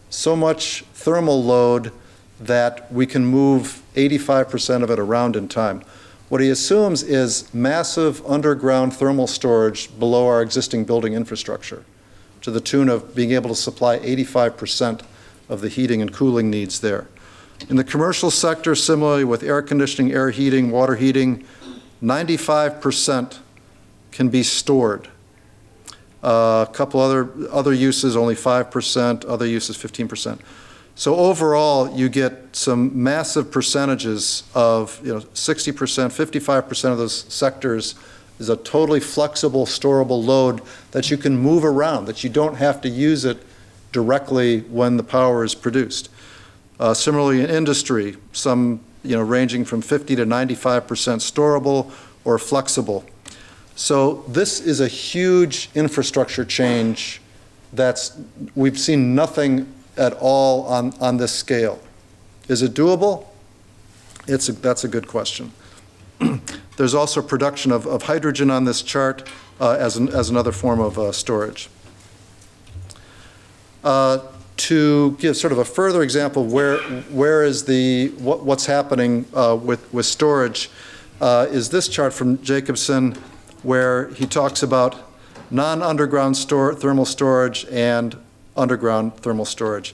Speaker 3: so much thermal load that we can move 85% of it around in time. What he assumes is massive underground thermal storage below our existing building infrastructure, to the tune of being able to supply 85% of the heating and cooling needs there. In the commercial sector, similarly with air conditioning, air heating, water heating, 95% can be stored. A couple other uses, only 5%, other uses 15%. So overall, you get some massive percentages of, 60%, 55% of those sectors is a totally flexible, storable load that you can move around, that you don't have to use it directly when the power is produced. Similarly, in industry, some ranging from 50 to 95% storable or flexible. So this is a huge infrastructure change we've seen nothing at all on this scale. Is it doable? That's a good question. There's also production of hydrogen on this chart as another form of storage. To give sort of a further example of where is what's happening with storage is this chart from Jacobson, where he talks about non-underground thermal storage and underground thermal storage.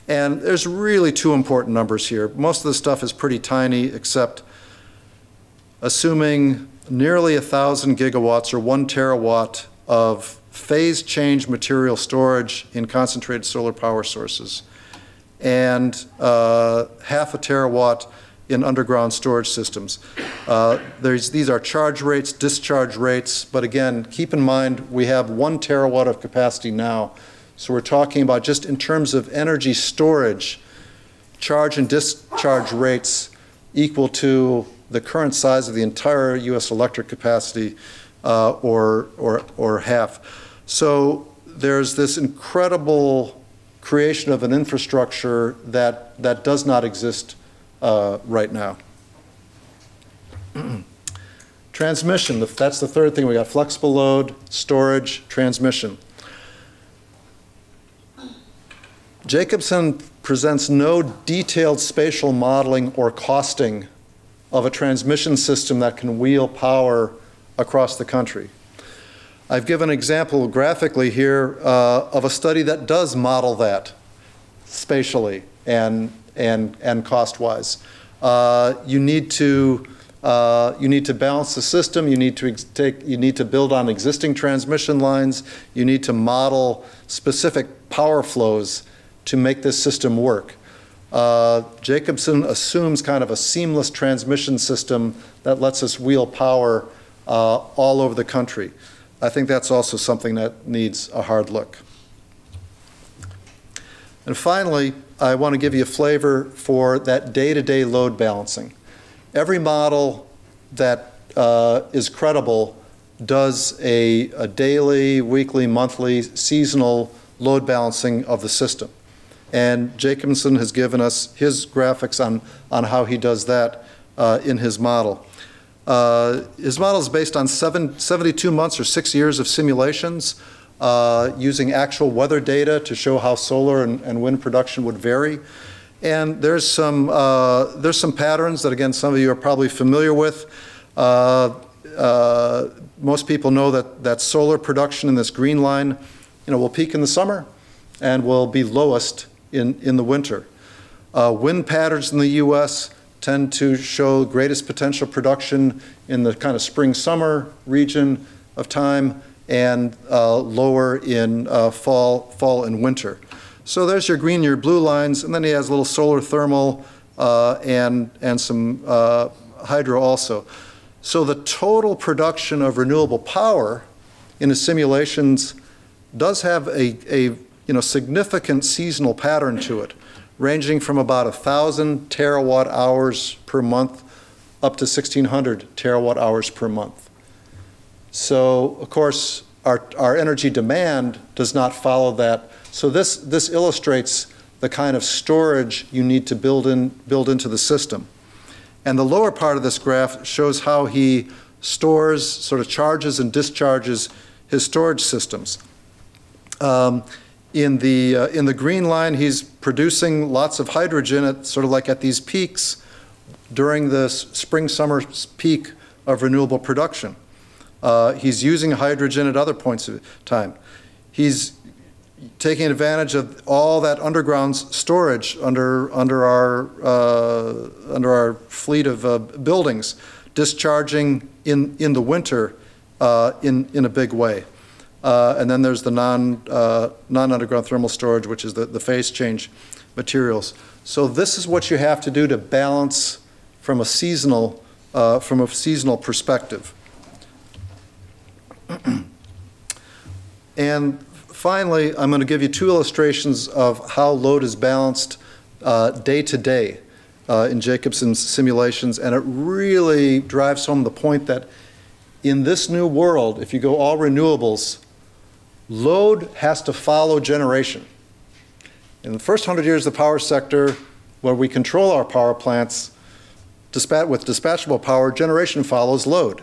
Speaker 3: And there's really two important numbers here. Most of the stuff is pretty tiny, except assuming nearly 1,000 gigawatts or 1 terawatt of phase change material storage in concentrated solar power sources, and half a terawatt in underground storage systems. These are charge rates, discharge rates, but again, keep in mind we have 1 terawatt of capacity now. So we're talking about, just in terms of energy storage, charge and discharge rates equal to the current size of the entire U.S. electric capacity, or half. So there's this incredible creation of an infrastructure that does not exist right now. Transmission, that's the third thing. We got flexible load, storage, transmission. Jacobson presents no detailed spatial modeling or costing of a transmission system that can wheel power across the country. I've given an example graphically here of a study that does model that spatially and cost-wise. You need to balance the system. You need to build on existing transmission lines. You need to model specific power flows to make this system work. Jacobson assumes kind of a seamless transmission system that lets us wheel power all over the country. I think that's also something that needs a hard look. And finally, I want to give you a flavor for that day-to-day load balancing. Every model that is credible does a daily, weekly, monthly, seasonal load balancing of the system. And Jacobson has given us his graphics on how he does that in his model. His model is based on 72 months or 6 years of simulations using actual weather data to show how solar and wind production would vary. And there's some patterns that, again, some of you are probably familiar with. Most people know that solar production in this green line, will peak in the summer and will be lowest in the winter. Wind patterns in the U.S. tend to show greatest potential production in the kind of spring-summer region of time, and lower in fall and winter. So there's your green, your blue lines, and then he has a little solar thermal and some hydro also. So the total production of renewable power in his simulations does have a significant seasonal pattern to it, ranging from about 1,000 terawatt hours per month up to 1,600 terawatt hours per month. So, of course, our energy demand does not follow that. So this illustrates the kind of storage you need to build into the system. And the lower part of this graph shows how he stores, sort of charges and discharges his storage systems. In the green line, he's producing lots of hydrogen at sort of like at these peaks during the spring-summer peak of renewable production. He's using hydrogen at other points of time. He's taking advantage of all that underground storage under our fleet of buildings, discharging in the winter in a big way. And then there's the non-underground thermal storage, which is the phase change materials. So this is what you have to do to balance from a seasonal perspective. And finally, I'm going to give you two illustrations of how load is balanced day to day in Jacobson's simulations, and it really drives home the point that in this new world, if you go all renewables, load has to follow generation. In the first 100 years of the power sector, where we control our power plants with dispatchable power, generation follows load.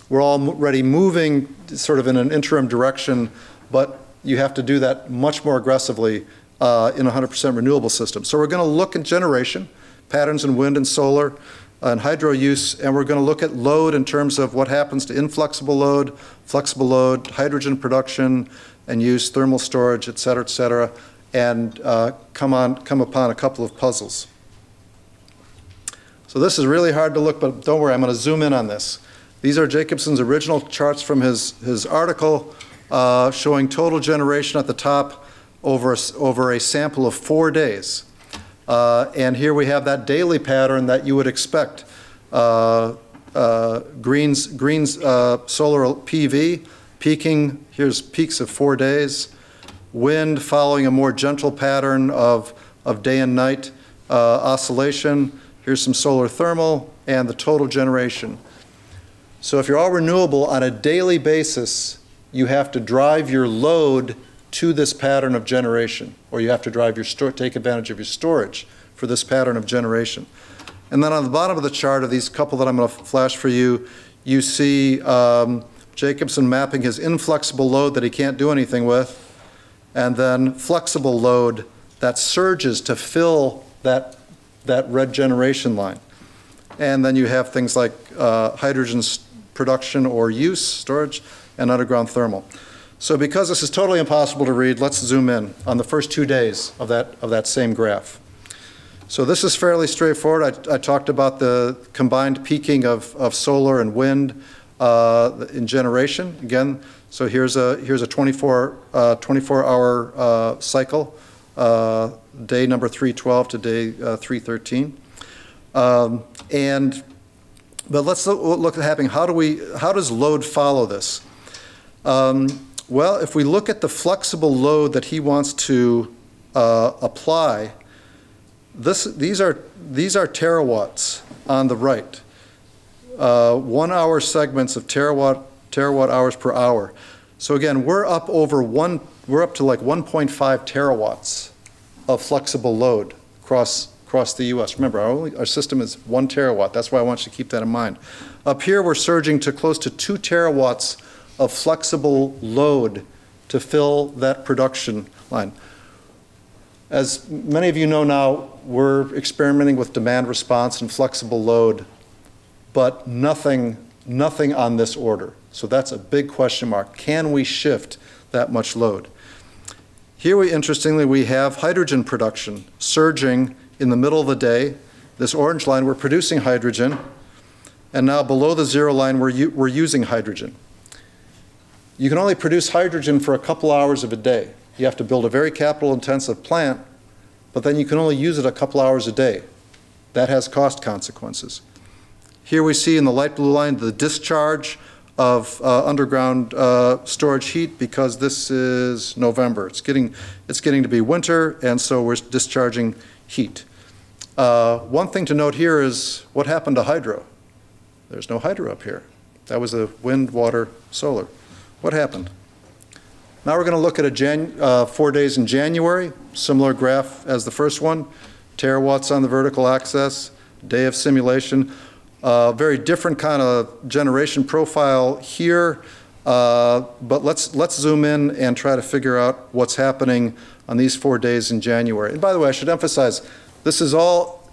Speaker 3: We're already moving sort of in an interim direction, but you have to do that much more aggressively in a 100% renewable system. So we're going to look at generation, patterns in wind and solar, and hydro use, and we're going to look at load in terms of what happens to inflexible load, flexible load, hydrogen production and use, thermal storage, et cetera, and come upon a couple of puzzles. So this is really hard to look, but don't worry, I'm going to zoom in on this. These are Jacobson's original charts from his article showing total generation at the top over a sample of 4 days. And here we have that daily pattern that you would expect. Green's solar PV peaking, here's peaks of 4 days. Wind following a more gentle pattern of day and night oscillation. Here's some solar thermal and the total generation. So if you're all renewable on a daily basis, you have to drive your load to this pattern of generation, or you have to drive take advantage of your storage for this pattern of generation. And then on the bottom of the chart of these couple that I'm going to flash for you, you see Jacobson mapping his inflexible load that he can't do anything with, and then flexible load that surges to fill that red generation line. And then you have things like hydrogen production or use, storage, and underground thermal. So because this is totally impossible to read, let's zoom in on the first 2 days of that same graph. So this is fairly straightforward. I talked about the combined peaking of solar and wind in generation. Again, so here's a 24-hour cycle, day number 312 to day 313. But let's look at happening. How does load follow this? Well, if we look at the flexible load that he wants to apply, these are terawatts on the right. 1 hour segments of terawatt hours per hour. So again, we're up to like 1.5 terawatts of flexible load across the U.S. Remember, our system is 1 terawatt. That's why I want you to keep that in mind. Up here, we're surging to close to 2 terawatts of flexible load to fill that production line. As many of you know now, we're experimenting with demand response and flexible load, but nothing on this order. So that's a big question mark. Can we shift that much load? Here, interestingly, we have hydrogen production surging in the middle of the day. This orange line, we're producing hydrogen, and now below the zero line, we're using hydrogen. You can only produce hydrogen for a couple hours of a day. You have to build a very capital-intensive plant, but then you can only use it a couple hours a day. That has cost consequences. Here we see in the light blue line the discharge of underground storage heat, because this is November. It's getting to be winter, and so we're discharging heat. One thing to note here is what happened to hydro. There's no hydro up here. That was the wind, water, solar. What happened? Now we're going to look at 4 days in January, similar graph as the first one, terawatts on the vertical axis, day of simulation. Very different kind of generation profile here, but let's zoom in and try to figure out what's happening on these 4 days in January. And by the way, I should emphasize, this is all,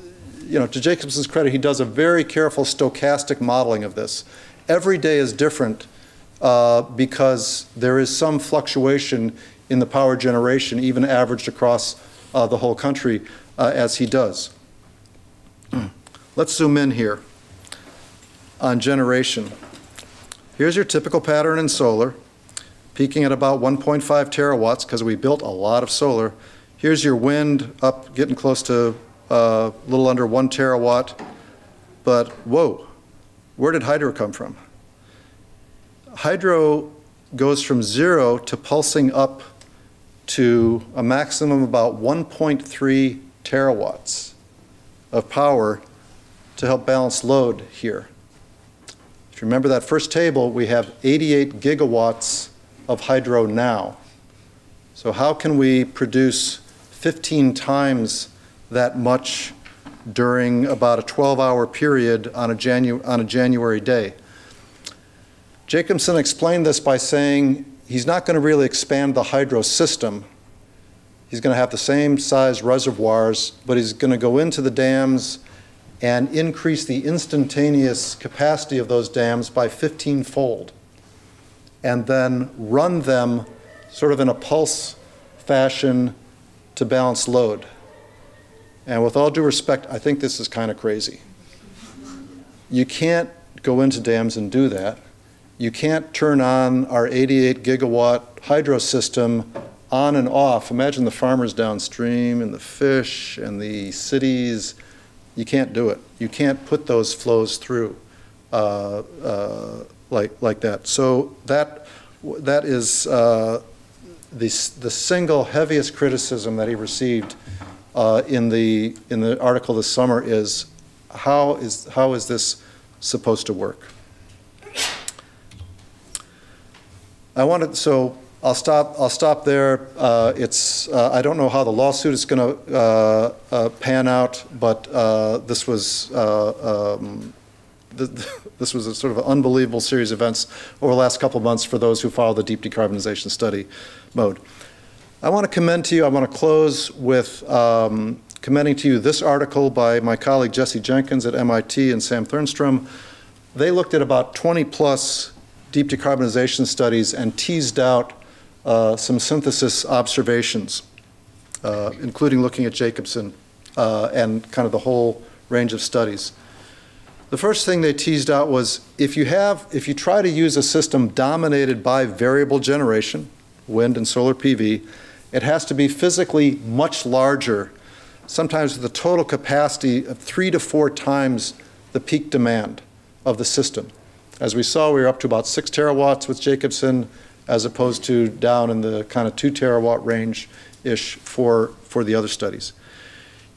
Speaker 3: to Jacobson's credit, he does a very careful stochastic modeling of this. Every day is different because there is some fluctuation in the power generation, even averaged across the whole country, as he does. Let's zoom in here on generation. Here's your typical pattern in solar. peaking at about 1.5 terawatts because we built a lot of solar. Here's your wind up, getting close to a little under 1 terawatt. But whoa, where did hydro come from? Hydro goes from 0 to pulsing up to a maximum of about 1.3 terawatts of power to help balance load here. If you remember that first table, we have 88 gigawatts of hydro now. So how can we produce 15 times that much during about a 12-hour period on a January day? Jacobson explained this by saying he's not going to really expand the hydro system. He's going to have the same size reservoirs, but he's going to go into the dams and increase the instantaneous capacity of those dams by 15-fold, and then run them sort of in a pulse fashion to balance load. And with all due respect, I think this is kind of crazy. You can't go into dams and do that. You can't turn on our 88 gigawatt hydro system on and off. Imagine the farmers downstream and the fish and the cities. You can't do it. You can't put those flows through like that. So that is the single heaviest criticism that he received in the article this summer is how is this supposed to work? So I'll stop there. I don't know how the lawsuit is going to pan out, but this was this was a sort of an unbelievable series of events over the last couple of months for those who follow the deep decarbonization study mode. I want to commend to you. I want to close with commending to you this article by my colleague Jesse Jenkins at MIT and Sam Thernstrom. They looked at about 20+ deep decarbonization studies and teased out some synthesis observations, including looking at Jacobson and kind of the whole range of studies. The first thing they teased out was if you try to use a system dominated by variable generation, wind and solar PV, it has to be physically much larger, sometimes with a total capacity of 3 to 4 times the peak demand of the system. As we saw, we were up to about 6 terawatts with Jacobson, as opposed to down in the kind of 2 terawatt range-ish for the other studies.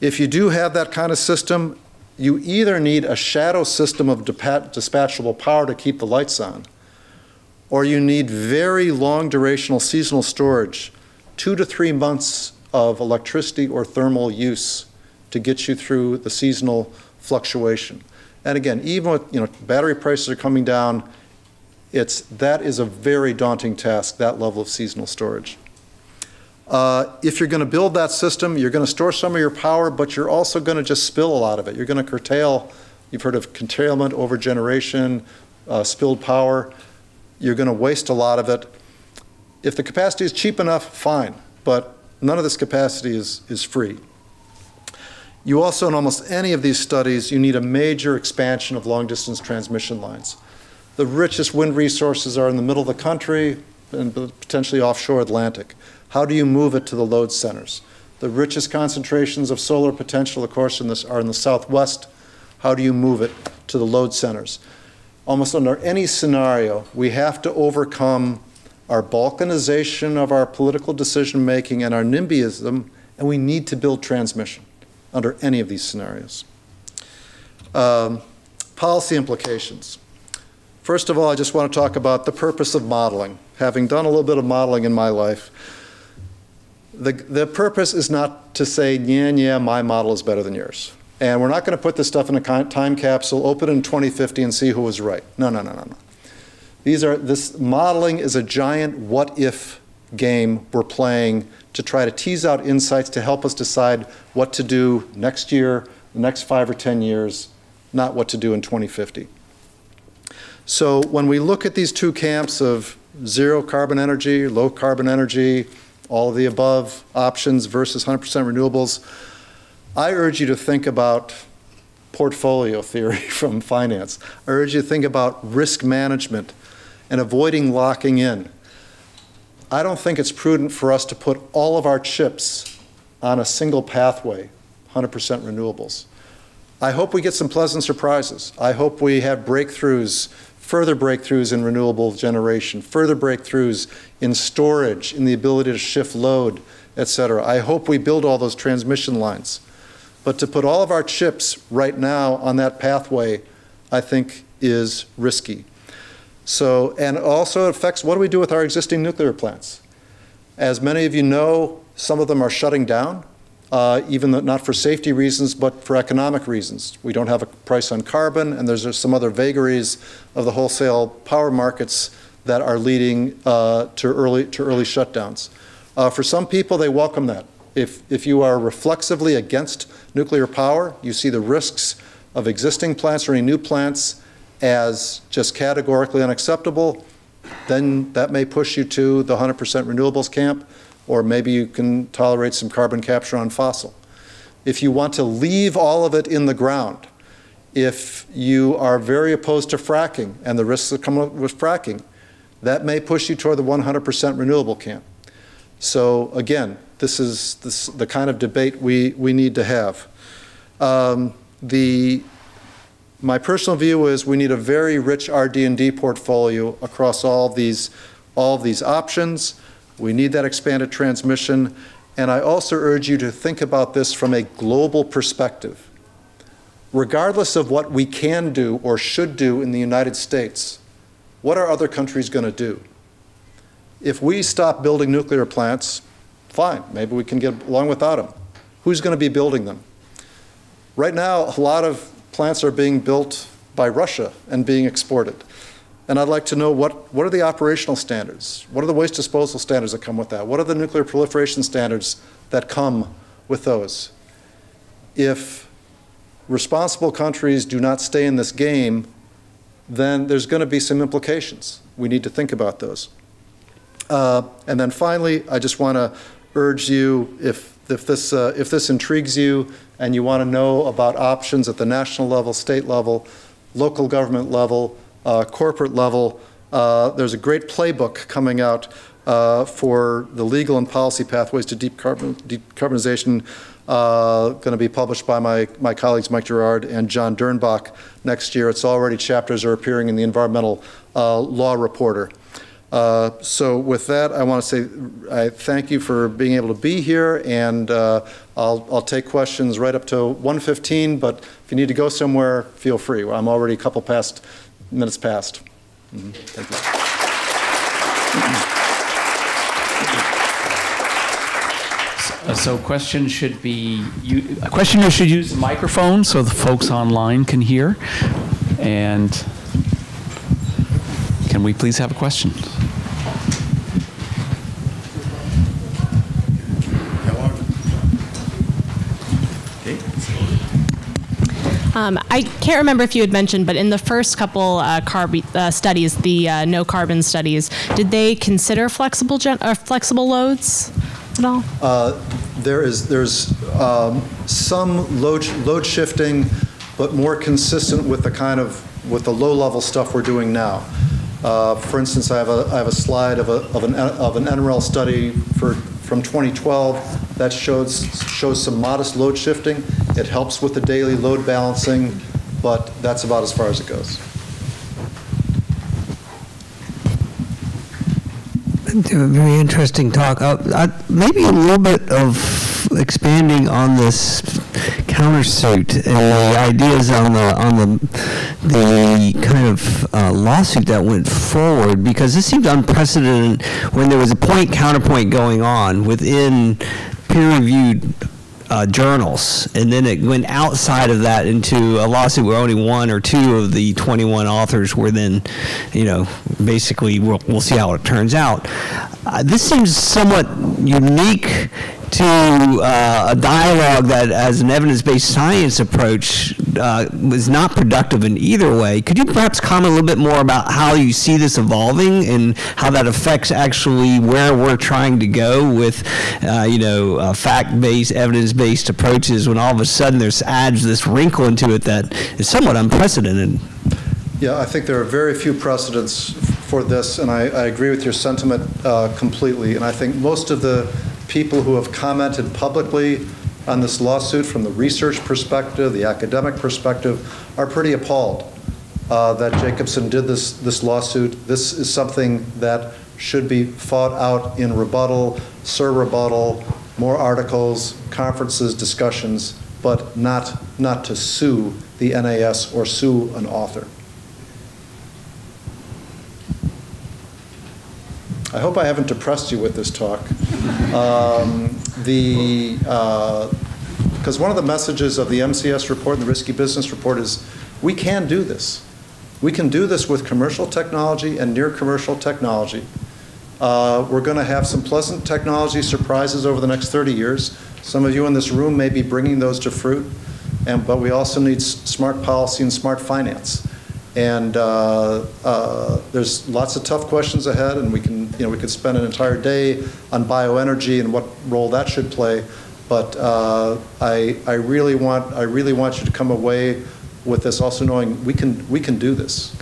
Speaker 3: If you do have that kind of system, you either need a shadow system of dispatchable power to keep the lights on, or you need very long durational seasonal storage, 2 to 3 months of electricity or thermal use to get you through the seasonal fluctuation. And again, even with battery prices are coming down, that is a very daunting task, that level of seasonal storage. If you're going to build that system, you're going to store some of your power, but you're also going to just spill a lot of it. You're going to curtail. You've heard of curtailment, overgeneration, spilled power. You're going to waste a lot of it. If the capacity is cheap enough, fine, but none of this capacity is free. You also, in almost any of these studies, you need a major expansion of long-distance transmission lines. The richest wind resources are in the middle of the country and potentially offshore Atlantic. How do you move it to the load centers? The richest concentrations of solar potential, of course, are in the Southwest. How do you move it to the load centers? Almost under any scenario, we have to overcome our balkanization of our political decision-making and our NIMBYism, and we need to build transmission under any of these scenarios. Policy implications. First of all, I just want to talk about the purpose of modeling. Having done a little bit of modeling in my life, the purpose is not to say, yeah, my model is better than yours. And we're not going to put this stuff in a time capsule, open it in 2050 and see who was right. No. This modeling is a giant what-if game we're playing to try to tease out insights to help us decide what to do next year, the next 5 or 10 years, not what to do in 2050. So when we look at these two camps of zero carbon energy, low carbon energy, all of the above options versus 100% renewables, I urge you to think about portfolio theory from finance. I urge you to think about risk management and avoiding locking in. I don't think it's prudent for us to put all of our chips on a single pathway, 100% renewables. I hope we get some pleasant surprises. I hope we have breakthroughs, further breakthroughs in renewable generation, further breakthroughs in storage, in the ability to shift load, et cetera. I hope we build all those transmission lines. But to put all of our chips right now on that pathway, I think is risky. So, and also it affects what do we do with our existing nuclear plants? As many of you know, some of them are shutting down, even though not for safety reasons, but for economic reasons. We don't have a price on carbon, and there's some other vagaries of the wholesale power markets that are leading to early shutdowns. For some people, they welcome that. If you are reflexively against nuclear power, you see the risks of existing plants or any new plants as just categorically unacceptable, then that may push you to the 100% renewables camp, or maybe you can tolerate some carbon capture on fossil. If you want to leave all of it in the ground, if you are very opposed to fracking and the risks that come with fracking, that may push you toward the 100% renewable camp. So again, this is the kind of debate we need to have. My personal view is we need a very rich RD&D portfolio across all of these options. We need that expanded transmission. And I also urge you to think about this from a global perspective. Regardless of what we can do or should do in the United States, what are other countries going to do? If we stop building nuclear plants, fine, maybe we can get along without them. Who's going to be building them? Right now, a lot of plants are being built by Russia and being exported. And I'd like to know what are the operational standards? What are the waste disposal standards that come with that? What are the nuclear proliferation standards that come with those? If responsible countries do not stay in this game, then there's going to be some implications. We need to think about those. And then finally, I just want to urge you, if this intrigues you and you want to know about options at the national level, state level, local government level, corporate level, there's a great playbook coming out for the legal and policy pathways to decarbonization, going to be published by my colleagues Mike Gerard and John Dernbach next year. It's already, chapters are appearing in the Environmental Law Reporter. So with that, I want to say I thank you for being able to be here, and I'll take questions right up to 1:15, but if you need to go somewhere, feel free. I'm already a couple minutes past. Thank you.
Speaker 2: So questions should be, questioners should use the microphone so the folks online can hear. And can we please have a question?
Speaker 8: I can't remember if you had mentioned, but in the first couple studies, the no carbon studies, did they consider flexible loads at all?
Speaker 3: There's some load shifting, but more consistent with the low level stuff we're doing now. For instance, I have a slide of an NREL study from 2012 that shows some modest load shifting. It helps with the daily load balancing, but that's about as far as it goes.
Speaker 9: A very interesting talk. Maybe a little bit of expanding on this countersuit and the ideas on the kind of lawsuit that went forward, because this seemed unprecedented when there was a point-counterpoint going on within peer-reviewed journals, and then it went outside of that into a lawsuit where only one or two of the 21 authors were then, basically we'll see how it turns out. This seems somewhat unique to a dialogue that, as an evidence-based science approach, was not productive in either way. Could you perhaps comment a little bit more about how you see this evolving and how that affects actually where we're trying to go with, fact-based, evidence-based approaches, when all of a sudden adds this wrinkle into it that is somewhat unprecedented?
Speaker 3: Yeah, I think there are very few precedents for this, and I agree with your sentiment completely. And I think most of the people who have commented publicly on this lawsuit from the research perspective, the academic perspective, are pretty appalled that Jacobson did this lawsuit. This is something that should be fought out in rebuttal, sur-rebuttal, more articles, conferences, discussions, but not to sue the NAS or sue an author. I hope I haven't depressed you with this talk. Because one of the messages of the MCS report and the Risky Business report is we can do this. We can do this with commercial technology and near commercial technology. We're going to have some pleasant technology surprises over the next 30 years. Some of you in this room may be bringing those to fruit, but we also need smart policy and smart finance. And there's lots of tough questions ahead, and we could spend an entire day on bioenergy and what role that should play. But I really want you to come away with this also knowing we can do this.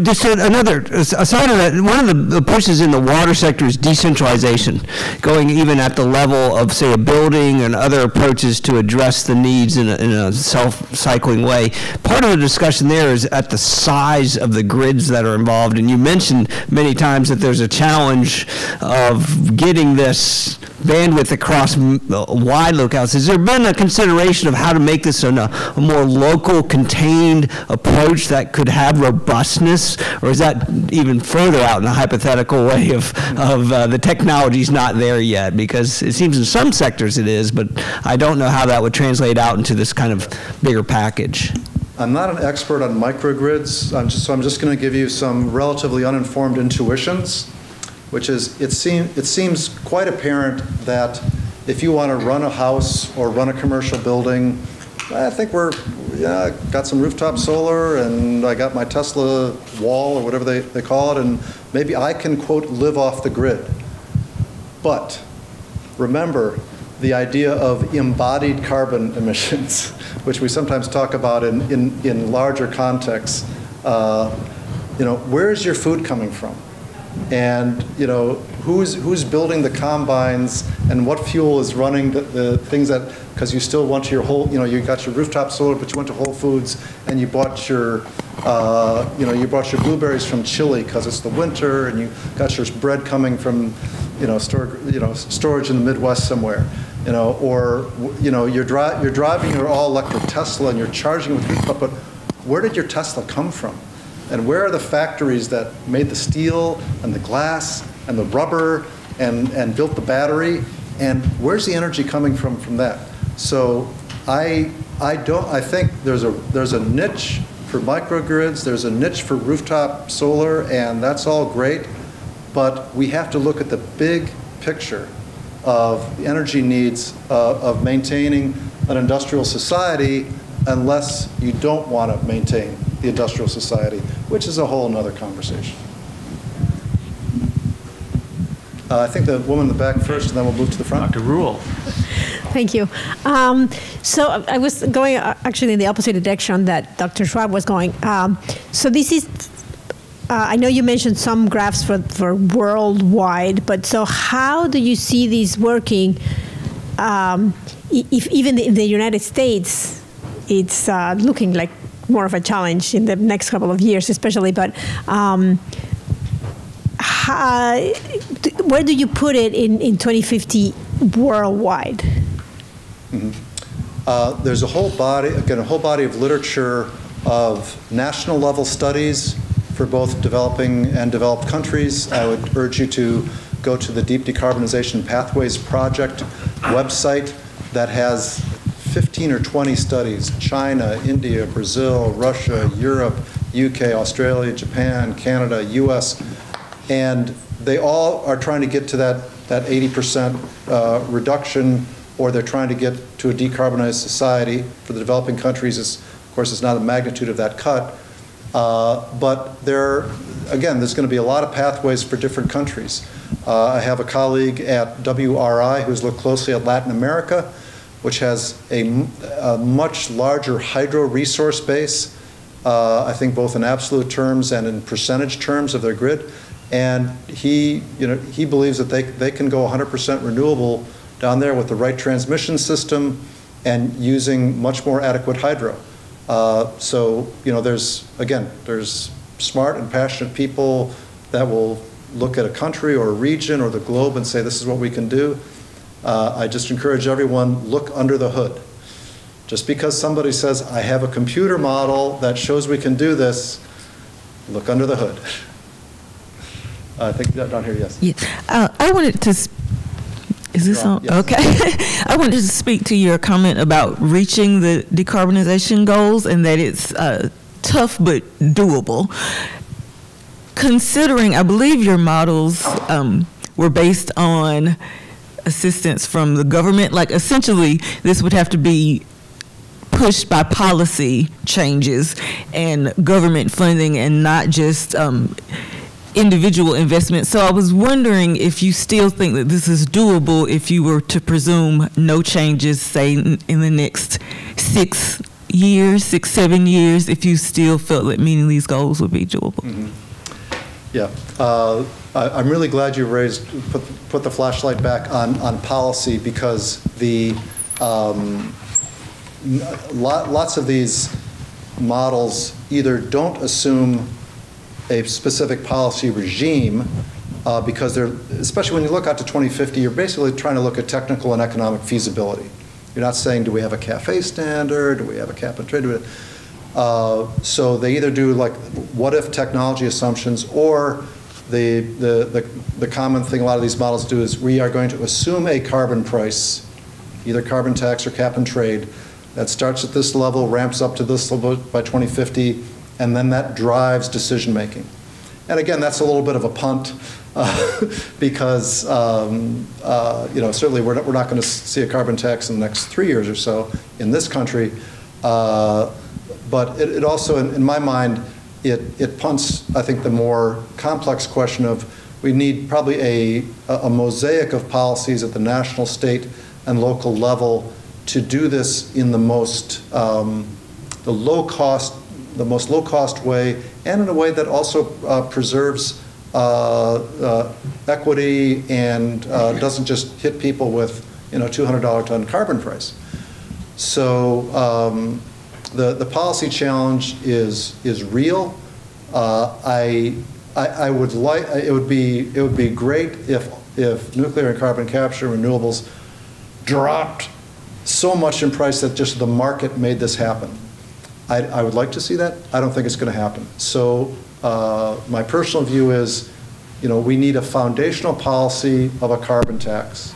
Speaker 9: Just another aside of that, one of the pushes in the water sector is decentralization, going even at the level of, say, a building and other approaches to address the needs in a self-cycling way. Part of the discussion there is at the size of the grids that are involved, and you mentioned many times that there's a challenge of getting this bandwidth across wide locales. Has there been a consideration of how to make this a more local, contained approach that could have robustness, or is that even further out in a hypothetical way of the technology's not there yet? Because it seems in some sectors it is, but I don't know how that would translate out into this kind of bigger package.
Speaker 3: I'm not an expert on microgrids, so I'm just going to give you some relatively uninformed intuitions, which is it seems quite apparent that if you want to run a house or run a commercial building, I think got some rooftop solar and I got my Tesla wall or whatever they call it, and maybe I can, quote, live off the grid. But remember the idea of embodied carbon emissions, which we sometimes talk about in larger contexts. Where's your food coming from? And who's building the combines, and what fuel is running the things that, because you still want your whole, you got your rooftop solar, but you went to Whole Foods and you bought your blueberries from Chile because it's the winter, and you got your bread coming from storage in the Midwest somewhere, or you're driving your all electric Tesla and you're charging with rooftop, but where did your Tesla come from? And where are the factories that made the steel and the glass and the rubber and built the battery? And where's the energy coming from that? So I think there's a niche for microgrids, there's a niche for rooftop solar, and that's all great. But we have to look at the big picture of the energy needs of maintaining an industrial society, unless you don't want to maintain the industrial society, which is a whole nother conversation. I think the woman in the back first, and then we'll move to the front.
Speaker 2: Dr. Rule.
Speaker 10: Thank you. So I was going actually in the opposite direction that Dr. Schwab was going. So this is, I know you mentioned some graphs for worldwide, but so how do you see these working if even in the United States, it's looking like more of a challenge in the next couple of years, especially. But where do you put it in 2050 worldwide?
Speaker 3: Mm-hmm. There's a whole body of literature of national level studies for both developing and developed countries. I would urge you to go to the Deep Decarbonization Pathways Project website that has 15 or 20 studies: China, India, Brazil, Russia, Europe, UK, Australia, Japan, Canada, US, and they all are trying to get to that 80% reduction, or they're trying to get to a decarbonized society. For the developing countries, of course, it's not the magnitude of that cut, but there's going to be a lot of pathways for different countries. I have a colleague at WRI who's looked closely at Latin America, which has a much larger hydro resource base I think both in absolute terms and in percentage terms of their grid. And he believes that they can go 100% renewable down there with the right transmission system and using much more adequate hydro. So, there's smart and passionate people that will look at a country or a region or the globe and say, this is what we can do. I just encourage everyone, look under the hood. Just because somebody says, I have a computer model that shows we can do this, look under the hood. I think down here, yes.
Speaker 11: Yeah. I wanted to, is this on? Yes. Okay. I wanted to speak to your comment about reaching the decarbonization goals and that it's tough but doable. Considering, I believe your models were based on assistance from the government, like essentially this would have to be pushed by policy changes and government funding and not just individual investment. So I was wondering if you still think that this is doable if you were to presume no changes, say, in the next 6 years, 7 years, if you still felt that meeting these goals would be doable.
Speaker 3: Mm-hmm. Yeah. I'm really glad you put the flashlight back on policy, because the lots of these models either don't assume a specific policy regime because they're, especially when you look out to 2050, you're basically trying to look at technical and economic feasibility. You're not saying, do we have a CAFE standard? Do we have a cap and trade? So they either do like what if technology assumptions, or the common thing a lot of these models do is we are going to assume a carbon price, either carbon tax or cap and trade, that starts at this level, ramps up to this level by 2050, and then that drives decision making. And again, that's a little bit of a punt because certainly we're not going to see a carbon tax in the next 3 years or so in this country. But it also, in my mind, it punts, I think, the more complex question of we need probably a mosaic of policies at the national, state, and local level to do this in the most most low-cost way, and in a way that also preserves equity and doesn't just hit people with $200 ton carbon price. So the policy challenge is real. I would like, it would be great if nuclear and carbon capture renewables dropped so much in price that just the market made this happen. I would like to see that. I don't think it's going to happen. So my personal view is, we need a foundational policy of a carbon tax,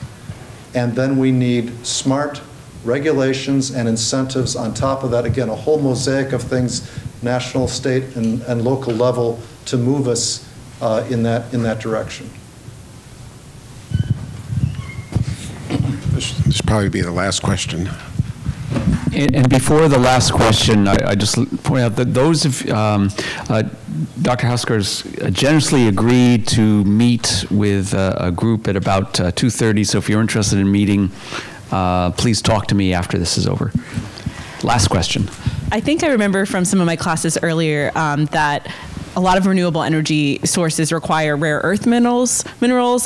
Speaker 3: and then we need smart regulations and incentives on top of that. Again, a whole mosaic of things, national, state, and local level, to move us in that direction.
Speaker 1: This should probably be the last question.
Speaker 2: And before the last question, I just point out that those of Dr. Hausker has generously agreed to meet with a group at about 2:30. So if you're interested in meeting, please talk to me after this is over. Last question.
Speaker 12: I think I remember from some of my classes earlier that a lot of renewable energy sources require rare earth minerals,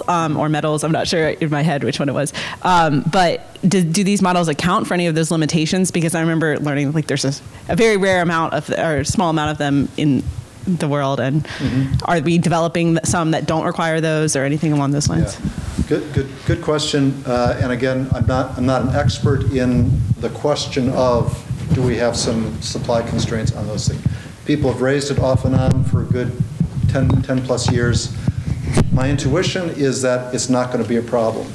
Speaker 12: or metals. I'm not sure in my head which one it was. But do these models account for any of those limitations? Because I remember learning like there's a very rare amount of, or small amount of them in the world, and are we developing some that don't require those or anything along those lines?
Speaker 3: Yeah. Good question. And again, I'm not an expert in the question of do we have some supply constraints on those things. People have raised it off and on for a good 10 plus years. My intuition is that it's not going to be a problem.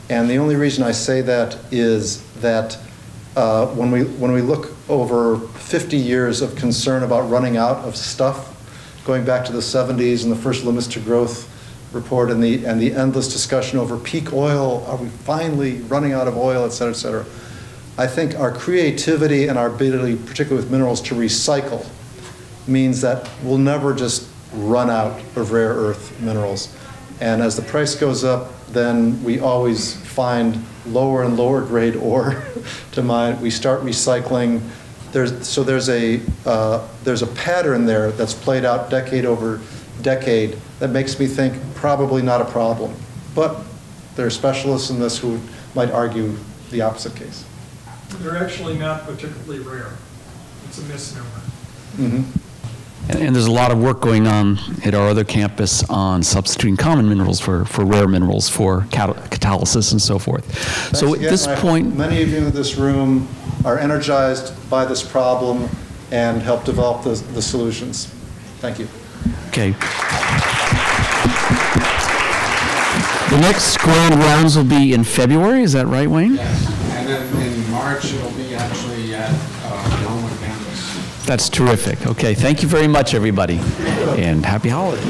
Speaker 3: And the only reason I say that is that when we look over 50 years of concern about running out of stuff, going back to the 70s and the first Limits to Growth report and the endless discussion over peak oil, are we finally running out of oil, et cetera, et cetera. I think our creativity and our ability, particularly with minerals, to recycle means that we'll never just run out of rare earth minerals. And as the price goes up, then we always find lower and lower grade ore to mine. We start recycling. there's a pattern there that's played out decade over decade that makes me think probably not a problem. But there are specialists in this who might argue the opposite case.
Speaker 13: They're actually not particularly rare. It's a misnomer.
Speaker 3: Mm-hmm.
Speaker 2: And there's a lot of work going on at our other campus on substituting common minerals for rare minerals for catalysis and so forth.
Speaker 3: Thanks
Speaker 2: so
Speaker 3: again.
Speaker 2: at this point,
Speaker 3: many of you in this room are energized by this problem and help develop the solutions. Thank you.
Speaker 2: Okay. The next grand rounds will be in February, is that right, Wayne?
Speaker 1: Yes, and then in March it'll be actually at the Homewood campus.
Speaker 2: That's terrific. Okay, thank you very much, everybody, and happy holidays.